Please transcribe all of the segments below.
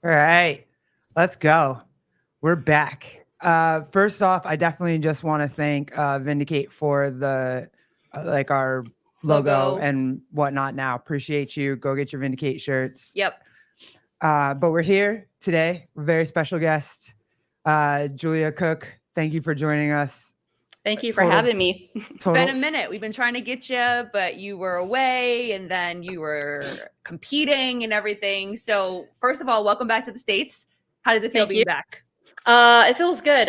All right, let's go. We're back. First off, I definitely just want to thank Vindicate for the like our logo Logo. and whatnot. Now, appreciate you. Go get your Vindicate shirts. Yep. But we're here today. We're very special guest, Julia Cook. Thank you for joining us. Thank you for Total, having me. It's been a total. minute. We've been trying to get you, but you were away and then you were competing and everything. So, first of all, welcome back to the States. How does it feel Thank being you. back? It feels good.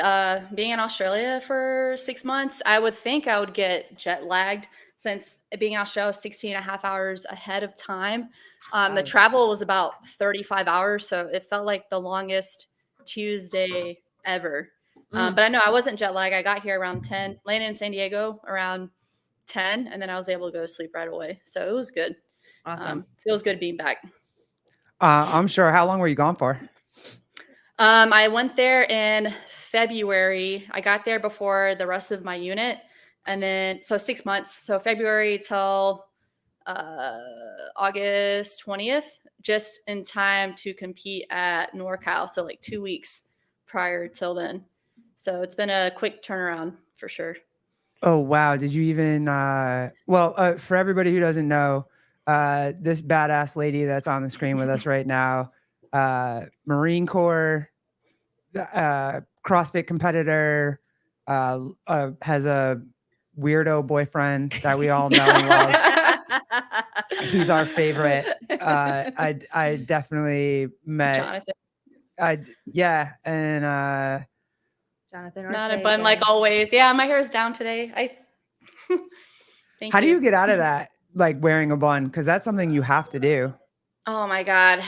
Being in Australia for 6 months, I would think I would get jet lagged since being in Australia was 16 and a half hours ahead of time. The travel was about 35 hours, so it felt like the longest Tuesday ever. But I know I wasn't jet lagged. I got here around 10, landed in San Diego around 10, and then I was able to go to sleep right away. So it was good. Awesome. Feels good being back. I'm sure. How long were you gone for? I went there in February. I got there before the rest of my unit, and then so 6 months. So February till August 20th, just in time to compete at NorCal. So like 2 weeks prior till then. So it's been a quick turnaround for sure. Oh wow! Did you even? For everybody who doesn't know, this badass lady that's on the screen with us right now, Marine Corps, CrossFit competitor, has a weirdo boyfriend that we all know and love. He's our favorite. I definitely met. Jonathan. And Jonathan Not a Ortega. bun like always. Yeah, my hair is down today. Thank how you. do you get out of that? Like wearing a bun, because that's something you have to do. Oh my God.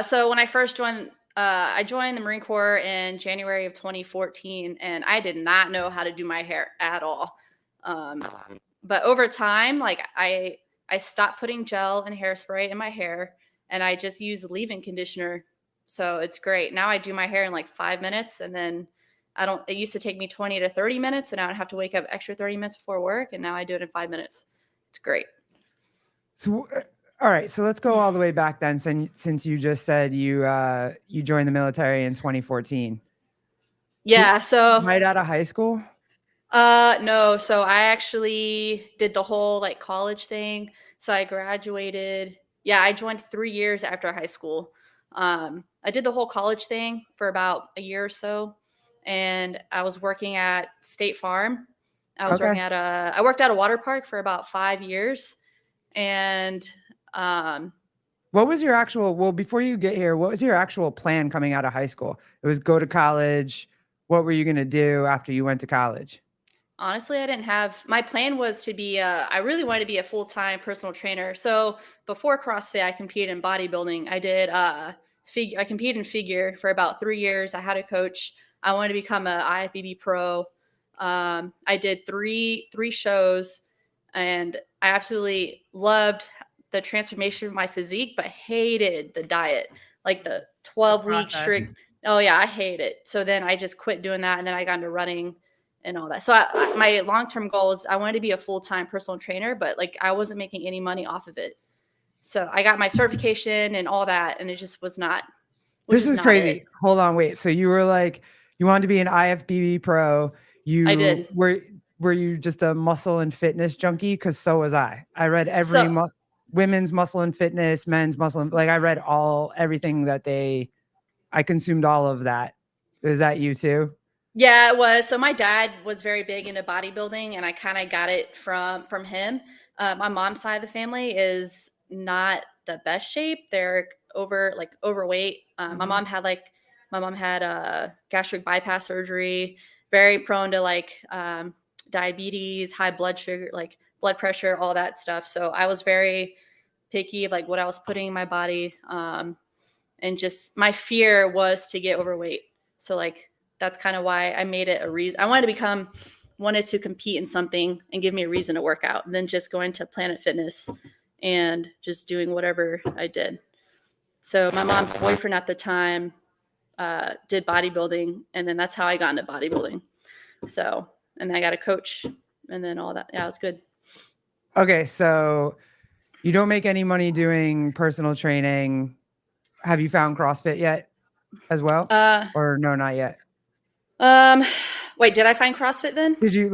So when I first joined, I joined the Marine Corps in January of 2014, and I did not know how to do my hair at all. But over time, like I stopped putting gel and hairspray in my hair, and I just use leave-in conditioner. So it's great. Now I do my hair in like 5 minutes, and then I don't. It used to take me 20 to 30 minutes, and now I have to wake up extra 30 minutes before work, and now I do it in 5 minutes. It's great. So, all right. So let's go all the way back then. Since you just said you joined the military in 2014. Yeah. So Right out of high school. no. So I actually did the whole like college thing. So I graduated. Yeah, I joined 3 years after high school. I did the whole college thing for about a year or so, and I was working at State Farm. Okay. I worked at a water park for about 5 years, and What was your actual? Well, before you get here, what was your actual plan coming out of high school? It was go to college. What were you gonna do after you went to college? honestly, I didn't have my plan was to be I really wanted to be a full-time personal trainer. So before CrossFit, I competed in bodybuilding. I did figure I competed in figure for about 3 years. I had a coach. I wanted to become a IFBB pro. I did three shows, and I absolutely loved the transformation of my physique, but hated the diet, like the 12-week strict. Oh yeah, I hate it. So then I just quit doing that, and then I got into running and all that. So my long-term goal is I wanted to be a full-time personal trainer, but like I wasn't making any money off of it. So I got my certification and all that, and it just was not. This Just is not it. crazy. Hold on, wait. So you were like, you wanted to be an IFBB pro. I You did. were you just a muscle and fitness junkie? Because so was I. I read every So women's muscle and fitness, men's muscle and like I read everything that I consumed all of that. Is that you too? yeah, it was. So my dad was very big into bodybuilding, and I kind of got it from him. My mom's side of the family is not the best shape. They're overweight. My mom had a gastric bypass surgery. Very prone to like diabetes, high blood sugar, like blood pressure, all that stuff. So I was very picky of like what I was putting in my body, and just my fear was to get overweight. So like that's kind of why I made it a reason. I wanted to compete in something and give me a reason to work out, and then just going to Planet Fitness and just doing whatever I did. So my mom's boyfriend at the time did bodybuilding, and then that's how I got into bodybuilding. So, and then I got a coach, and then all that. Yeah, it was good. Okay, so you don't make any money doing personal training. have you found CrossFit yet as well? Or no, not yet? Wait, did I find CrossFit then? Did you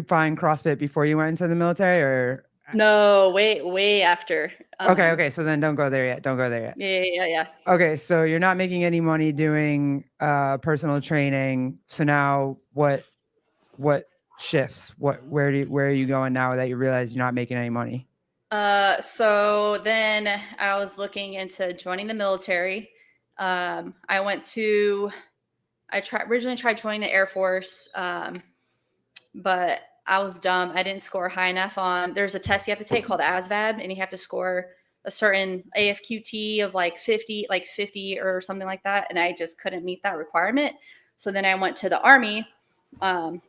find CrossFit before you went into the military or? No, way after. Okay. So then don't go there yet. Don't go there yet. Yeah. Okay. So you're not making any money doing personal training. So now what shifts? Where are you going now that you realize you're not making any money? So then I was looking into joining the military. Originally tried joining the Air Force, but I was dumb. I didn't score high enough there's a test you have to take called ASVAB, and you have to score a certain AFQT of like 50 or something like that. And I just couldn't meet that requirement. So then I went to the Army, to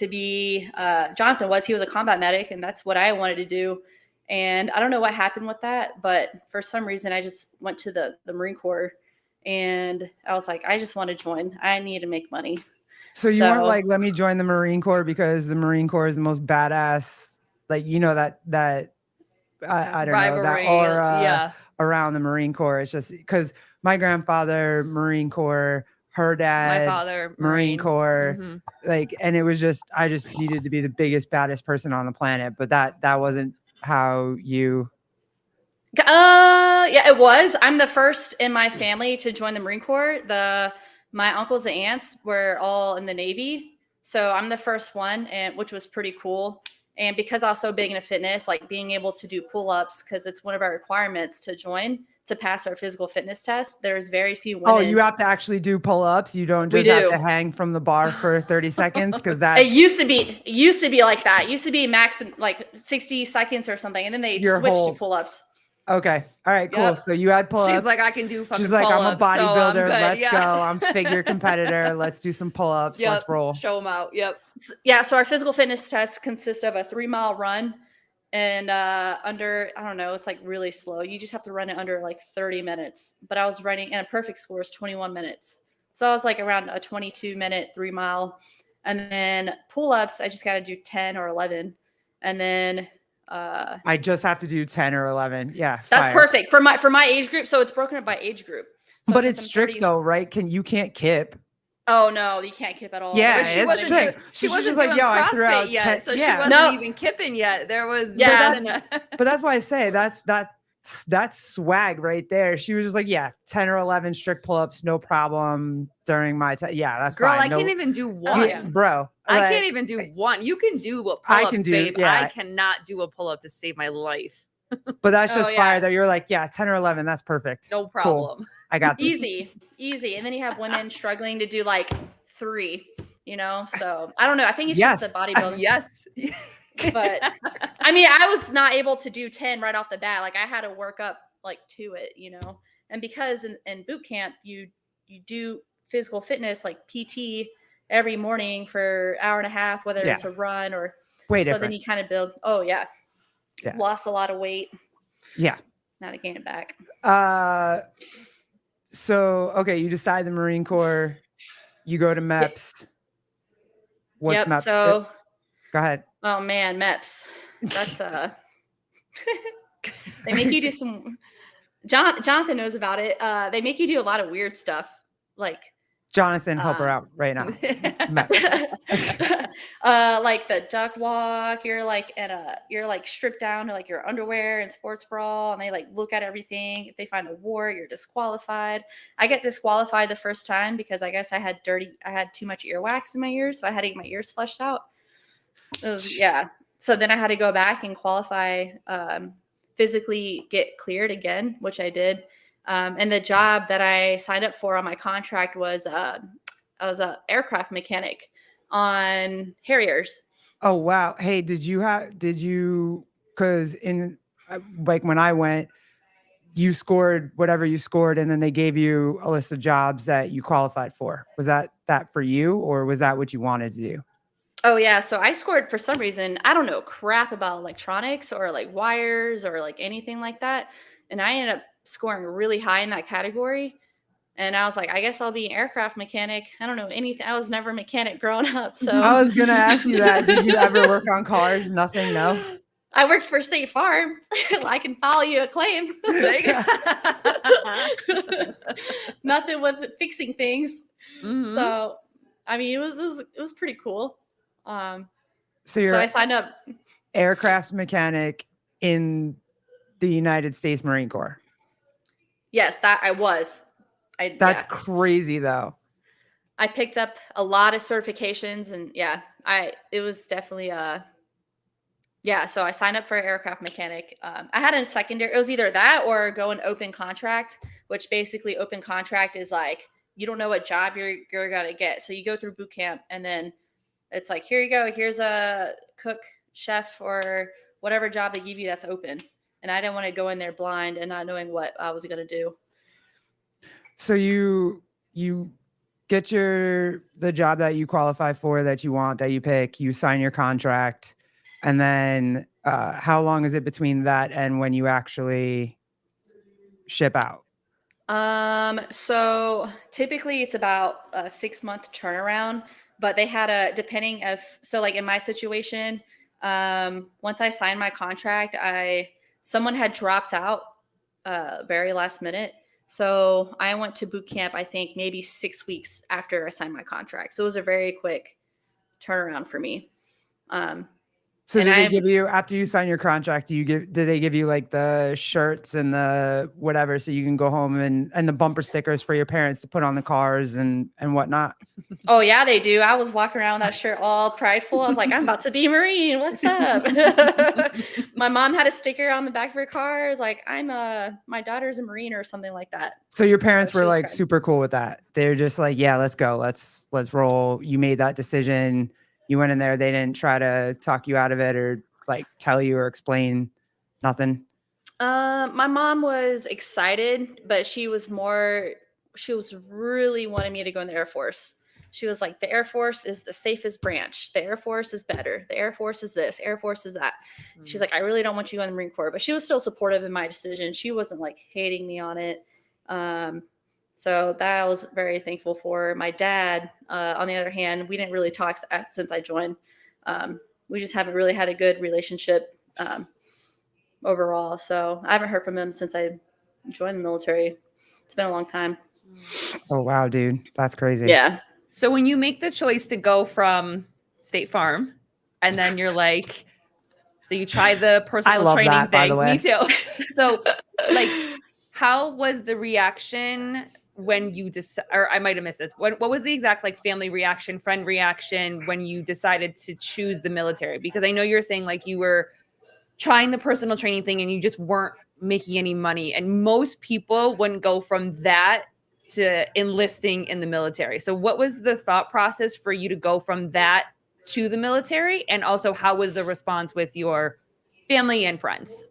be, Jonathan he was a combat medic, and that's what I wanted to do. And I don't know what happened with that, but for some reason I just went to the Marine Corps, and I was like, I just want to join. I need to make money. So you weren't like, let me join the Marine Corps because the Marine Corps is the most badass, like, that I don't know, that aura around the Marine Corps. It's just because my grandfather, Marine Corps, her dad, my father, Marine Corps, like, and it was just, I just needed to be the biggest, baddest person on the planet. But that wasn't how you. Yeah, it was. I'm the first in my family to join the Marine Corps. My uncles and aunts were all in the Navy, so I'm the first one, and which was pretty cool. And because I was so big into fitness, like being able to do pull-ups, because it's one of our requirements to join to pass our physical fitness test. There's very few women. Oh, you have to actually do pull-ups. You don't just have to hang from the bar for 30 seconds, because that it used to be like that. It used to be max like 60 seconds or something, and then they switched to pull-ups. Okay. All right, cool. Yep. So you had pull-ups. She's like, I can do fucking She's like, pull-ups, I'm a bodybuilder. So Let's go. I'm figure competitor. Let's do some pull-ups. Yep. Let's roll. Show them out. Yep. Yeah. So our physical fitness test consists of a 3-mile run, and under, I don't know, it's like really slow. You just have to run it under like 30 minutes. But I was running, and a perfect score is 21 minutes. So I was like around a 22-minute 3-mile. And then pull-ups, I just got to do 10 or 11. And then I just have to do 10 or 11. Yeah. That's perfect for my age group. So it's broken up by age group. So but it's strict though, right? You can't kip. Oh no, you can't kip at all. Yeah, but she wasn't strict. She wasn't just like, yo, I threw out yet, 10. so she wasn't even kipping yet. There was but that's why I say that's swag right there. She was just like, yeah, 10 or 11 strict pull-ups, no problem during my time. Yeah, that's girl. fine. I can't even do one, bro. I can't even do one. You can do a pull-ups, babe. Yeah. I cannot do a pull-up to save my life. But that's just fire that you're like, yeah, 10 or 11, that's perfect. No problem. Cool. I got this. Easy. And then you have women struggling to do like 3, so I don't know. I think it's just the bodybuilding. Yes. But I mean, I was not able to do 10 right off the bat. Like I had to work up like to it, and because in boot camp, you do physical fitness, like PT every morning for an hour and a half, whether it's a run or then you kind of build. Oh yeah. Lost a lot of weight. Yeah. Now to gain it back. So, okay. You decide the Marine Corps, you go to MEPS. What's MEPS? So go ahead. Oh man, MEPS. That's they make you do some Jonathan knows about it. They make you do a lot of weird stuff. Like Jonathan, help her out right now. Like the duck walk, you're like you're like stripped down to like your underwear and sports bra, and they like look at everything. If they find a wart, you're disqualified. I get disqualified the first time because I guess I had too much earwax in my ears, so I had to get my ears flushed out. So then I had to go back and qualify, physically get cleared again, which I did. And the job that I signed up for on my contract was I was an aircraft mechanic on Harriers. Oh, wow. Hey, because in like when I went, you scored whatever you scored, and then they gave you a list of jobs that you qualified for. Was that for you, or was that what you wanted to do? Oh yeah. So I scored, for some reason, I don't know crap about electronics or like wires or like anything like that. And I ended up scoring really high in that category. And I was like, I guess I'll be an aircraft mechanic. I don't know anything. I was never a mechanic growing up. So I was going to ask you that. Did you ever work on cars? Nothing. No. I worked for State Farm. I can file you a claim. There you go. Nothing with fixing things. Mhm. So, I mean, it was pretty cool. So So you're I an signed up. aircraft mechanic in the United States Marine Corps. Yes, that I was. That's Yeah. crazy though. I picked up a lot of certifications, and yeah, it was definitely yeah. So I signed up for aircraft mechanic. I had a secondary. It was either that or go an open contract, which basically open contract is like you don't know what job you're gonna get. So you go through boot camp, and then it's like, here you go. Here's a cook, chef, or whatever job they give you that's open. And I didn't want to go in there blind and not knowing what I was gonna do. So you get the job that you qualify for, that you want, that you pick, you sign your contract, and then how long is it between that and when you actually ship out? So typically it's about a 6 month turnaround, but they had depending if, so like in my situation, once I signed my contract, someone had dropped out, very last minute. So I went to boot camp, I think maybe 6 weeks after I signed my contract. So it was a very quick turnaround for me. Um, So and did they I, give you, after you sign your contract, did they give you like the shirts and the whatever so you can go home and the bumper stickers for your parents to put on the cars and whatnot? oh yeah, they do. I was walking around with that shirt all prideful. I was like, I'm about to be a Marine. What's up? My mom had a sticker on the back of her car. It was like, my daughter's a Marine or something like that. So your parents So were she was like proud. super cool with that. They're just like, yeah, let's go. Let's roll. You made that decision. You went in there. They didn't try to talk you out of it or like tell you or explain nothing. My mom was excited, but she was really wanting me to go in the Air Force. She was like, the Air Force is the safest branch. The Air Force is better. The Air Force is this. Air Force is that. She's like, I really don't want you to go in the Marine Corps, but she was still supportive in my decision. She wasn't like hating me on it. So that I was very thankful for. My dad, on the other hand, we didn't really talk since I joined. We just haven't really had a good relationship. Overall. So I haven't heard from him since I joined the military. It's been a long time. Oh, wow, dude. That's crazy. Yeah. So when you make the choice to go from State Farm and then you're like, so you try the personal love training that, by the thing. way. Me too. So like, how was the reaction when you or I might have missed this. What was the exact like family reaction, friend reaction when you decided to choose the military? Because I know you're saying like you were trying the personal training thing and you just weren't making any money. And most people wouldn't go from that to enlisting in the military. So what was the thought process for you to go from that to the military? And also how was the response with your family and friends?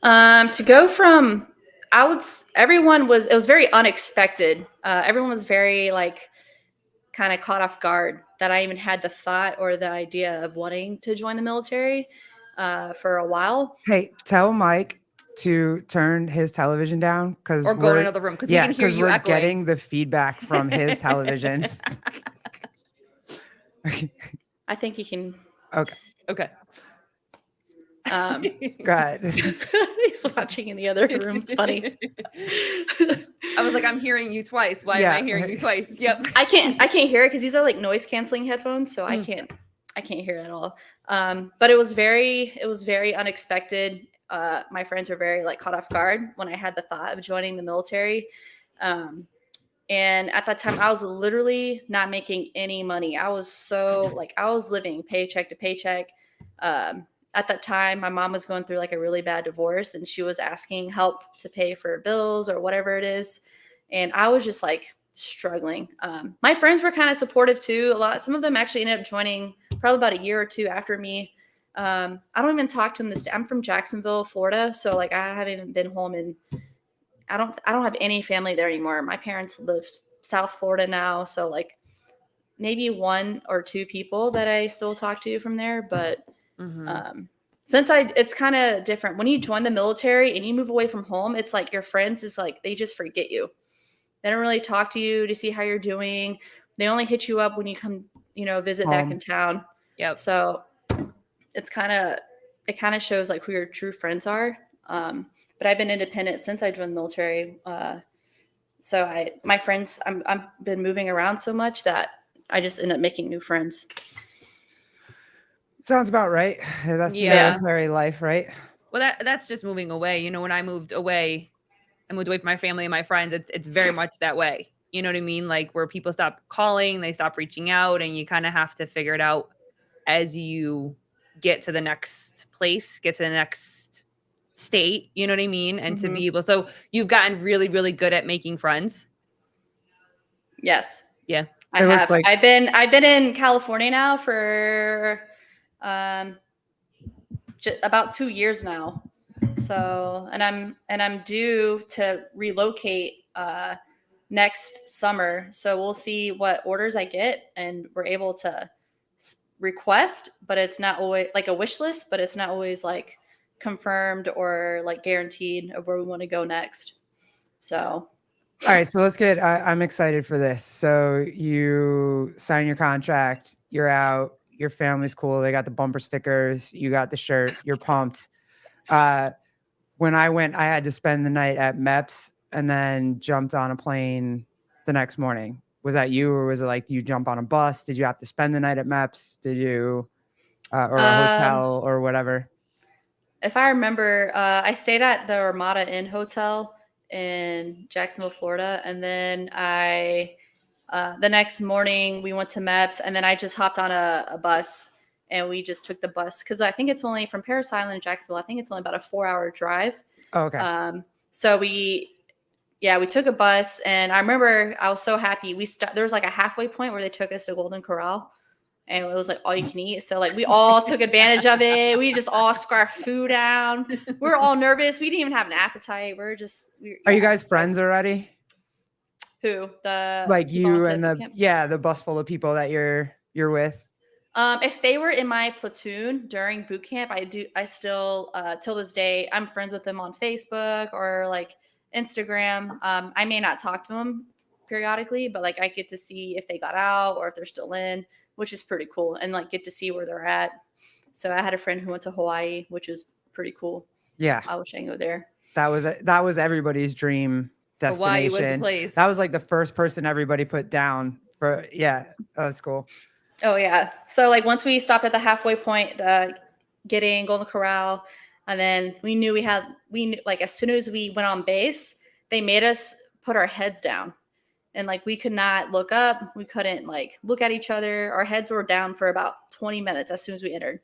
To go from, it was very unexpected. Everyone was very like kind of caught off guard that I even had the thought or the idea of wanting to join the military for a while. Hey, tell Mike to turn his television down because Or go in another room because we can hear you we're echoing. getting the feedback from his television. I think you can. Okay. Okay. Go ahead. He's watching in the other room. It's funny. I was like, I'm hearing you twice. Why am I hearing you twice? Yep. I can't hear it because these are like noise canceling headphones, so I can't hear it at all. But it was very unexpected. My friends were very like caught off guard when I had the thought of joining the military. And at that time I was literally not making any money. I was living paycheck to paycheck. At that time, my mom was going through like a really bad divorce and she was asking help to pay for bills or whatever it is. And I was just like struggling. My friends were kind of supportive too. Some of them actually ended up joining probably about a year or two after me. I don't even talk to them I'm from Jacksonville, Florida. So like I haven't even been home and I don't have any family there anymore. My parents live South Florida now. So like maybe one or two people that I still talk to from there, but it's kind of different when you join the military and you move away from home. It's like your friends is like they just forget you. They don't really talk to you to see how you're doing. They only hit you up when you come, visit back in town. Yep. So it's kind of it kind of shows like who your true friends are. But I've been independent since I joined the military. So my friends, I've been moving around so much that I just end up making new friends. Sounds about right. That's the Yeah. military life, right? Well, that's just moving away. You know, when I moved away from my family and my friends, it's very much that way. You know what I mean? Like where people stop calling, they stop reaching out, and you kind of have to figure it out as you get to the next place, get to the next state, you know what I mean? And to be able, so you've gotten really, really good at making friends. Yes. Yeah. I It looks have. like- I've been in California now for about 2 years now. So, and I'm due to relocate next summer. So we'll see what orders I get, and we're able to request, but it's not always like a wish list, but it's not always like confirmed or like guaranteed of where we want to go next. So All right, so let's get. I'm excited for this. So you sign your contract. You're out. Your family's cool. They got the bumper stickers. You got the shirt. You're pumped. When I went, I had to spend the night at MEPS and then jumped on a plane the next morning. Was that you, or was it like you jump on a bus? Did you have to spend the night at MEPS? Did you, or a hotel or whatever? if I remember, I stayed at the Ramada Inn Hotel in Jacksonville, Florida, and then the next morning we went to MEPS, and then I just hopped on a bus, and we just took the bus because I think it's only from Parris Island to Jacksonville. I think it's only about a 4-hour drive. Oh, okay. So we took a bus, and I remember I was so happy. There was like a halfway point where they took us to Golden Corral, and it was like all you can eat. So like we all took advantage of it. We just all scarfed food down. We were all nervous. We didn't even have an appetite. Are you guys friends already? Who? The Like people you on and boot camp? the bus full of people that you're with? If they were in my platoon during boot camp, I still till this day, I'm friends with them on Facebook or like Instagram. I may not talk to them periodically, but like I get to see if they got out or if they're still in, which is pretty cool, and like get to see where they're at. So I had a friend who went to Hawaii, which is pretty cool. Yeah. I wish I could go there. That was everybody's dream destination. Hawaii was the place. That was like the first person everybody put down for. Yeah, that's cool. Oh yeah. So like once we stopped at the halfway point, getting Golden Corral, and then we knew like as soon as we went on base, they made us put our heads down, and like we could not look up. We couldn't like look at each other. Our heads were down for about 20 minutes as soon as we entered.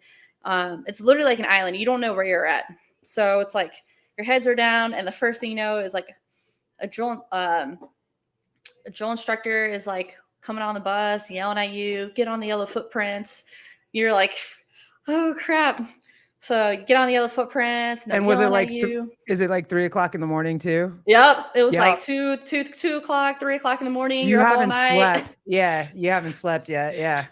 It's literally like an island. You don't know where you're at. So it's like your heads are down, and the first thing you know is like a drill instructor is like coming on the bus, yelling at you, get on the yellow footprints. You're like, oh crap. So get on the yellow footprints. And was it like, you. is it like 3 o'clock in the morning too? Yep. It was Yep. like 2 o'clock, 3 o'clock in the morning. You You're up all haven't night. slept. Yeah. You haven't slept yet. Yeah.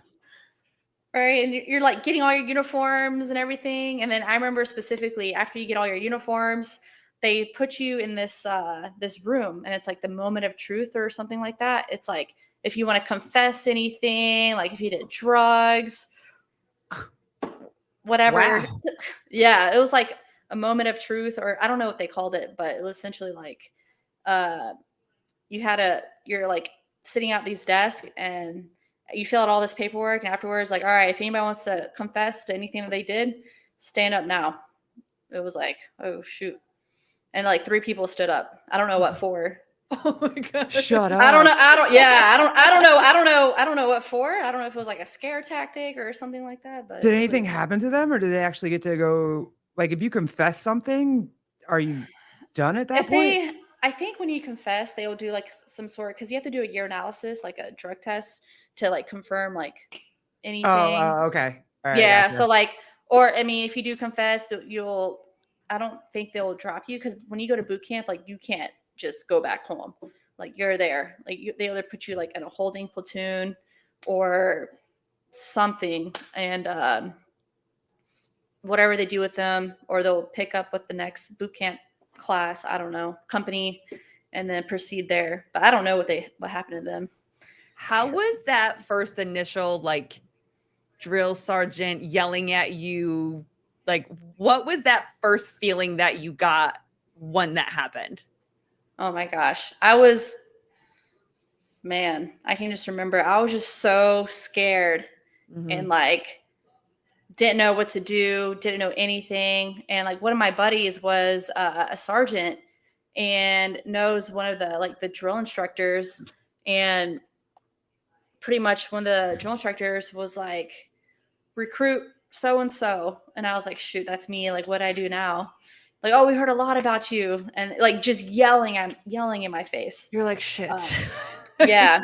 Right. And you're like getting all your uniforms and everything. And then I remember specifically after you get all your uniforms, they put you in this room, and it's like the moment of truth or something like that. It's like, if you want to confess anything, like if you did drugs, whatever. Wow. Yeah, it was like a moment of truth, or I don't know what they called it, but it was essentially like you're like sitting at these desks and you fill out all this paperwork, and afterwards, like, all right, if anybody wants to confess to anything that they did, stand up now. It was like, oh shoot. And like 3 people stood up. I don't know what for. Oh my god! Shut up. I don't know what for. I don't know if it was like a scare tactic or something like that. But Did anything happen to them, or did they actually get to go? Like, if you confess something, are you done at that point? I think when you confess, they will do like some sort, because you have to do a urinalysis, like a drug test, to like confirm like anything. Oh, okay. All right, yeah. gotcha. So like, or I mean, if you do confess, I don't think they'll drop you, because when you go to boot camp, like you can't just go back home. Like you're there. Like they either put you like in a holding platoon or something, and whatever they do with them, or they'll pick up with the next boot camp class. I don't know, company, and then proceed there. But I don't know what happened to them. How was that first initial like drill sergeant yelling at you like, what was that first feeling that you got when that happened? Oh my gosh. Man, I can just remember I was just so scared and like didn't know what to do, didn't know anything. And like one of my buddies was a sergeant and knows one of the drill instructors. And pretty much one of the drill instructors was like, recruit so and so. And I was like, shoot, that's me. Like, what do I do now? Like, oh, we heard a lot about you. And like just yelling in my face. You're like, shit. Yeah.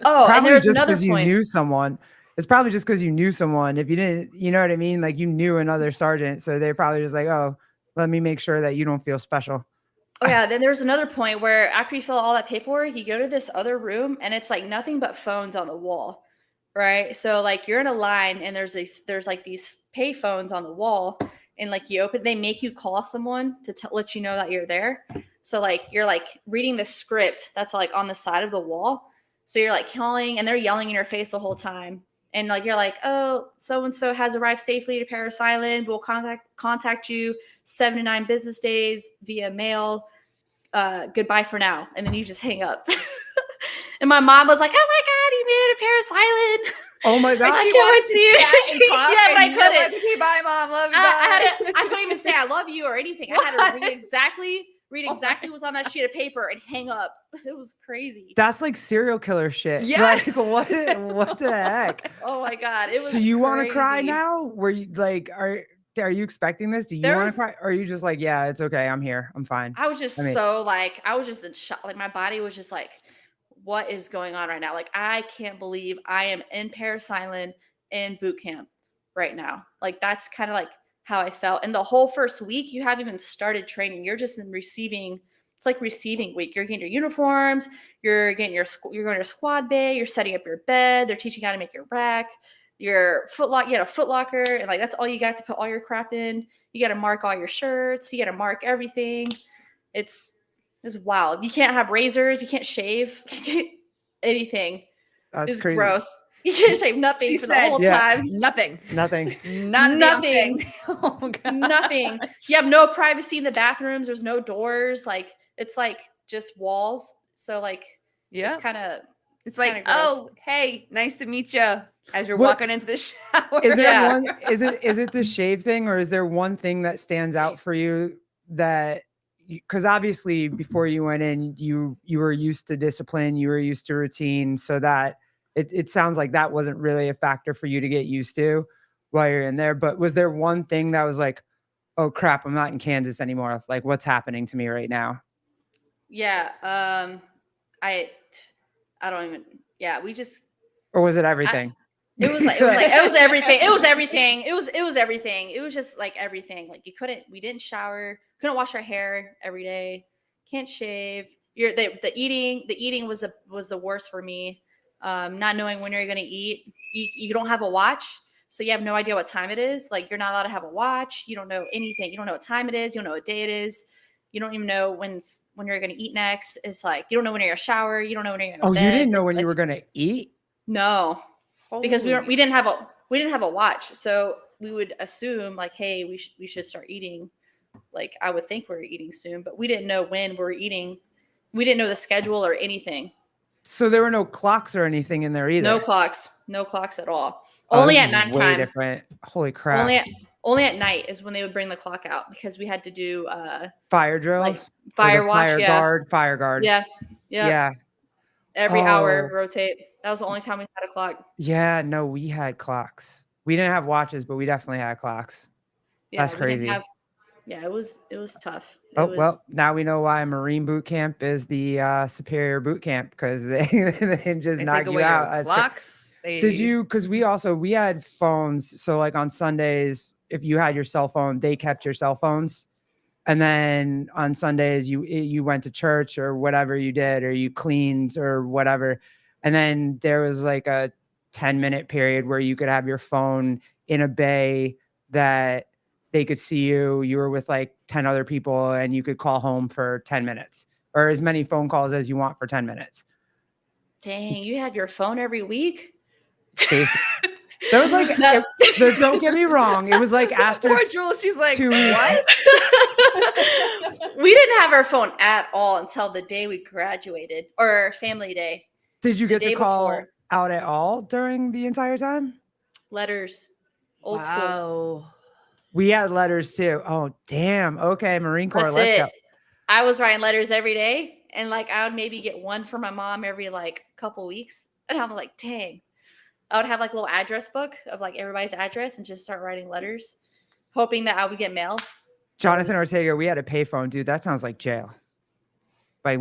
Oh, and Probably there's just another because you point. knew someone. It's probably just because you knew someone. If you didn't, you know what I mean? Like you knew another sergeant. So they're probably just like, oh, let me make sure that you don't feel special. Oh yeah, then there's another point where after you fill out all that paperwork, you go to this other room and it's like nothing but phones on the wall, right? So like you're in a line and there's like these pay phones on the wall, and like you open, they make you call someone to let you know that you're there. So like you're like reading the script that's like on the side of the wall. So you're like calling and they're yelling in your face the whole time. And like you're like, oh, so and so has arrived safely to Paris Island. We'll contact you 7 to 9 business days via mail. Goodbye for now. And then you just hang up. And my mom was like, oh my God, you made it to Paris Island. Oh my God. I can't wait to see you. Yeah, but I couldn't. Like, okay, bye, mom. Love you. I couldn't even say I love you or anything. I had to read exactly what was on that sheet of paper and hang up. It was crazy. That's like serial killer shit. Yeah. Like what the heck? Oh my God. It was Do you want to cry crazy. now? Were you like, are you expecting this? Do you want to cry? Or are you just like, yeah, it's okay. I'm here. I'm fine. I was just I was just in shock. Like my body was just like, what is going on right now? Like, I can't believe I am in Paris Island in boot camp right now. Like, that's kind of like how I felt. And the whole first week, you haven't even started training. You're just in receiving. It's like receiving week. You're getting your uniforms. You're going to your squad bay. You're setting up your bed. They're teaching you how to make your rack. Your footlocker. You had a footlocker, and like that's all you got to put all your crap in. You got to mark all your shirts. You got to mark everything. It's wild. You can't have razors. You can't shave. Anything. That's It's crazy. gross. You can't shave nothing She for said, the whole yeah. time. Nothing. Nothing. Not Nothing. Oh, God. Nothing. You have no privacy in the bathrooms. There's no doors. Like it's like just walls. So like Yeah. it's kind of It's like, kinda gross. oh, hey, nice to meet you. As you're What- walking into the shower. Is there Yeah. one? Is it the shave thing, or is there one thing that stands out for you that? Because obviously, before you went in, you were used to discipline, you were used to routine, so that it sounds like that wasn't really a factor for you to get used to while you're in there. But was there one thing that was like, oh crap, I'm not in Kansas anymore? Like, what's happening to me right now? Yeah. I don't even. Yeah. We just. Or was it everything? It was everything. It was everything. It was everything. It was just like everything. Like we didn't shower, couldn't wash our hair every day, can't shave. The eating was the worst for me. Not knowing when you're gonna eat. You don't have a watch, so you have no idea what time it is. Like you're not allowed to have a watch. You don't know anything. You don't know what time it is. You don't know what day it is. You don't even know when you're gonna eat next. It's like you don't know when you're gonna shower. You don't know when you're gonna. Oh, bed. you didn't know It's when like, you were gonna eat? No. Because we Holy- didn't have a watch, so we would assume like, hey, we should start eating. Like I would think we were eating soon, but we didn't know when we were eating. We didn't know the schedule or anything. So there were no clocks or anything in there either. No clocks at all. Oh, Only this at is way nighttime. different. Holy crap! Only at night is when they would bring the clock out because we had to do Fire drills, like Or fire the watch. fire guard. Yeah. Every hour Oh. rotate. That was the only time we had a clock. Yeah, no, we had clocks. We didn't have watches, but we definitely had clocks. Yeah, That's we didn't crazy. it was tough. Well, now we know why Marine boot camp is the superior boot camp, because they just They knock take you away out. your That's clocks. Did you? Because we had phones. So like on Sundays, if you had your cell phone, they kept your cell phones. And then on Sundays, you went to church or whatever you did, or you cleaned or whatever. And then there was like a 10-minute period where you could have your phone in a bay that they could see you. You were with like 10 other people and you could call home for 10 minutes or as many phone calls as you want for 10 minutes. Dang, you had your phone every week? Basi- That was like, No. don't get me wrong. It was like after Poor Jules, she's like, 2 weeks. what? We didn't have our phone at all until the day we graduated, or family day. Did you The get to day call before. out at all during the entire time? Letters, old school. Wow. We had letters too. Oh, damn. Okay, Marine Corps. That's Let's it. go. I was writing letters every day, and like I would maybe get one from my mom every like couple weeks, and I'm like, dang. I would have like a little address book of like everybody's address and just start writing letters, hoping that I would get mail. Jonathan was- Ortega, we had a payphone, dude. That sounds like jail. Like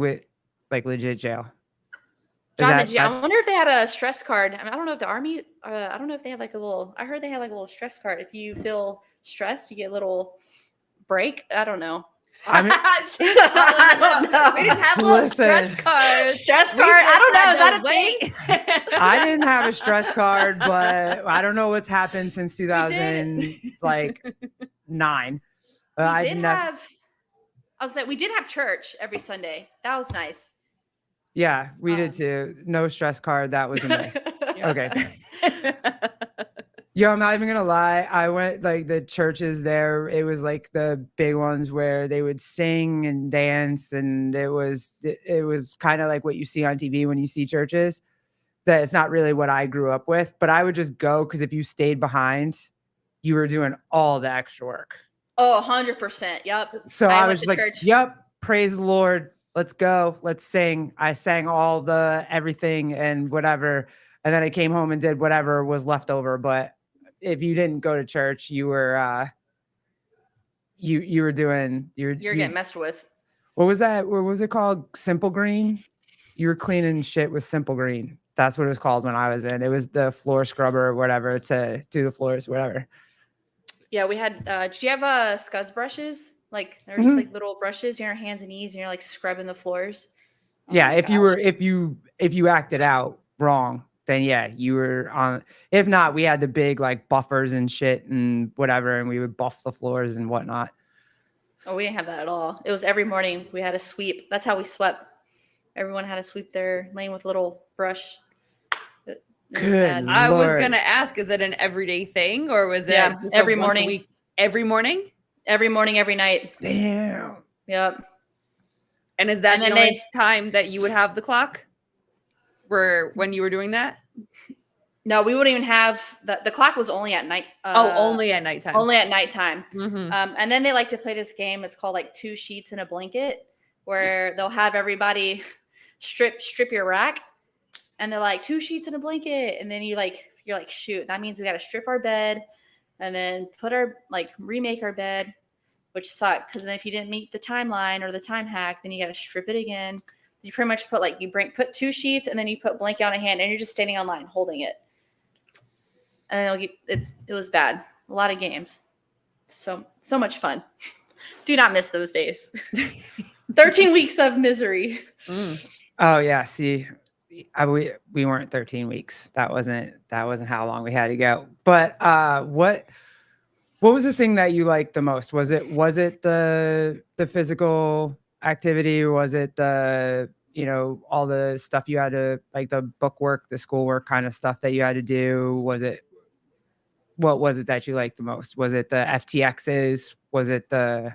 legit jail. Is Jonathan, I that wonder if they had a stress card. I mean, I don't know if the Army. I don't know if they had like a little. I heard they had like a little stress card. If you feel stressed, you get a little break. I don't know. I mean, I don't know. We didn't have little stress Listen. cards. Stress We card. I don't know. just Is that had a to thing? wait. I didn't have a stress card, but I don't know what's happened since 2009. We did have. I was like, we did have church every Sunday. That was nice. Yeah, we did too. No stress card. That was nice. Okay. Yo, I'm not even gonna lie. I went like the churches there. It was like the big ones where they would sing and dance, and it was kind of like what you see on TV when you see churches. That it's not really what I grew up with, but I would just go because if you stayed behind, you were doing all the extra work. Oh, 100%. Yep. So I I went was to like, church. "Yep, praise the Lord. Let's go. Let's sing." I sang all the everything and whatever, and then I came home and did whatever was left over. But if you didn't go to church, you were you were doing You're getting messed with. what was that? What was it called? Simple Green. You were cleaning shit with Simple Green. That's what it was called when I was in. It was the floor scrubber or whatever to do the floors, whatever. Yeah, we had. Did you have scuzz brushes? Like they're just like little brushes on your hands and knees, and you're like scrubbing the floors. Oh Yeah, my if you gosh. were if you acted out wrong, then yeah, you were on. If not, we had the big like buffers and shit and whatever, and we would buff the floors and whatnot. Oh, we didn't have that at all. It was every morning we had a sweep. That's how we swept. Everyone had to sweep their lane with a little brush. It was Good bad. I was Lord. gonna ask, is it an everyday thing or was it Yeah, just every once a morning. week? Every morning? Every morning, every night. Damn. Yep. And is that And the then only time that you would have the clock? When you were doing that? No, we wouldn't even have the clock was only at night. Only at nighttime. Only at nighttime. Mhm. And then they like to play this game. It's called like 2 sheets and a blanket, where they'll have everybody strip your rack, and they're like 2 sheets and a blanket, and then you're like shoot, that means we got to strip our bed, and then remake our bed, which sucked because then if you didn't meet the timeline or the time hack, then you got to strip it again. You pretty much put 2 sheets and then you put blanket on a hand, and you're just standing on line holding it. And it was bad. A lot of games. So much fun. Do not miss those days. 13 weeks of misery. Oh yeah. See, we weren't 13 weeks. That wasn't how long we had to go. But what was the thing that you liked the most? Was it the physical activity, or was it the all the stuff you had to, like the book work, the schoolwork kind of stuff that you had to do? What was it that you liked the most? Was it the FTXs? Was it the,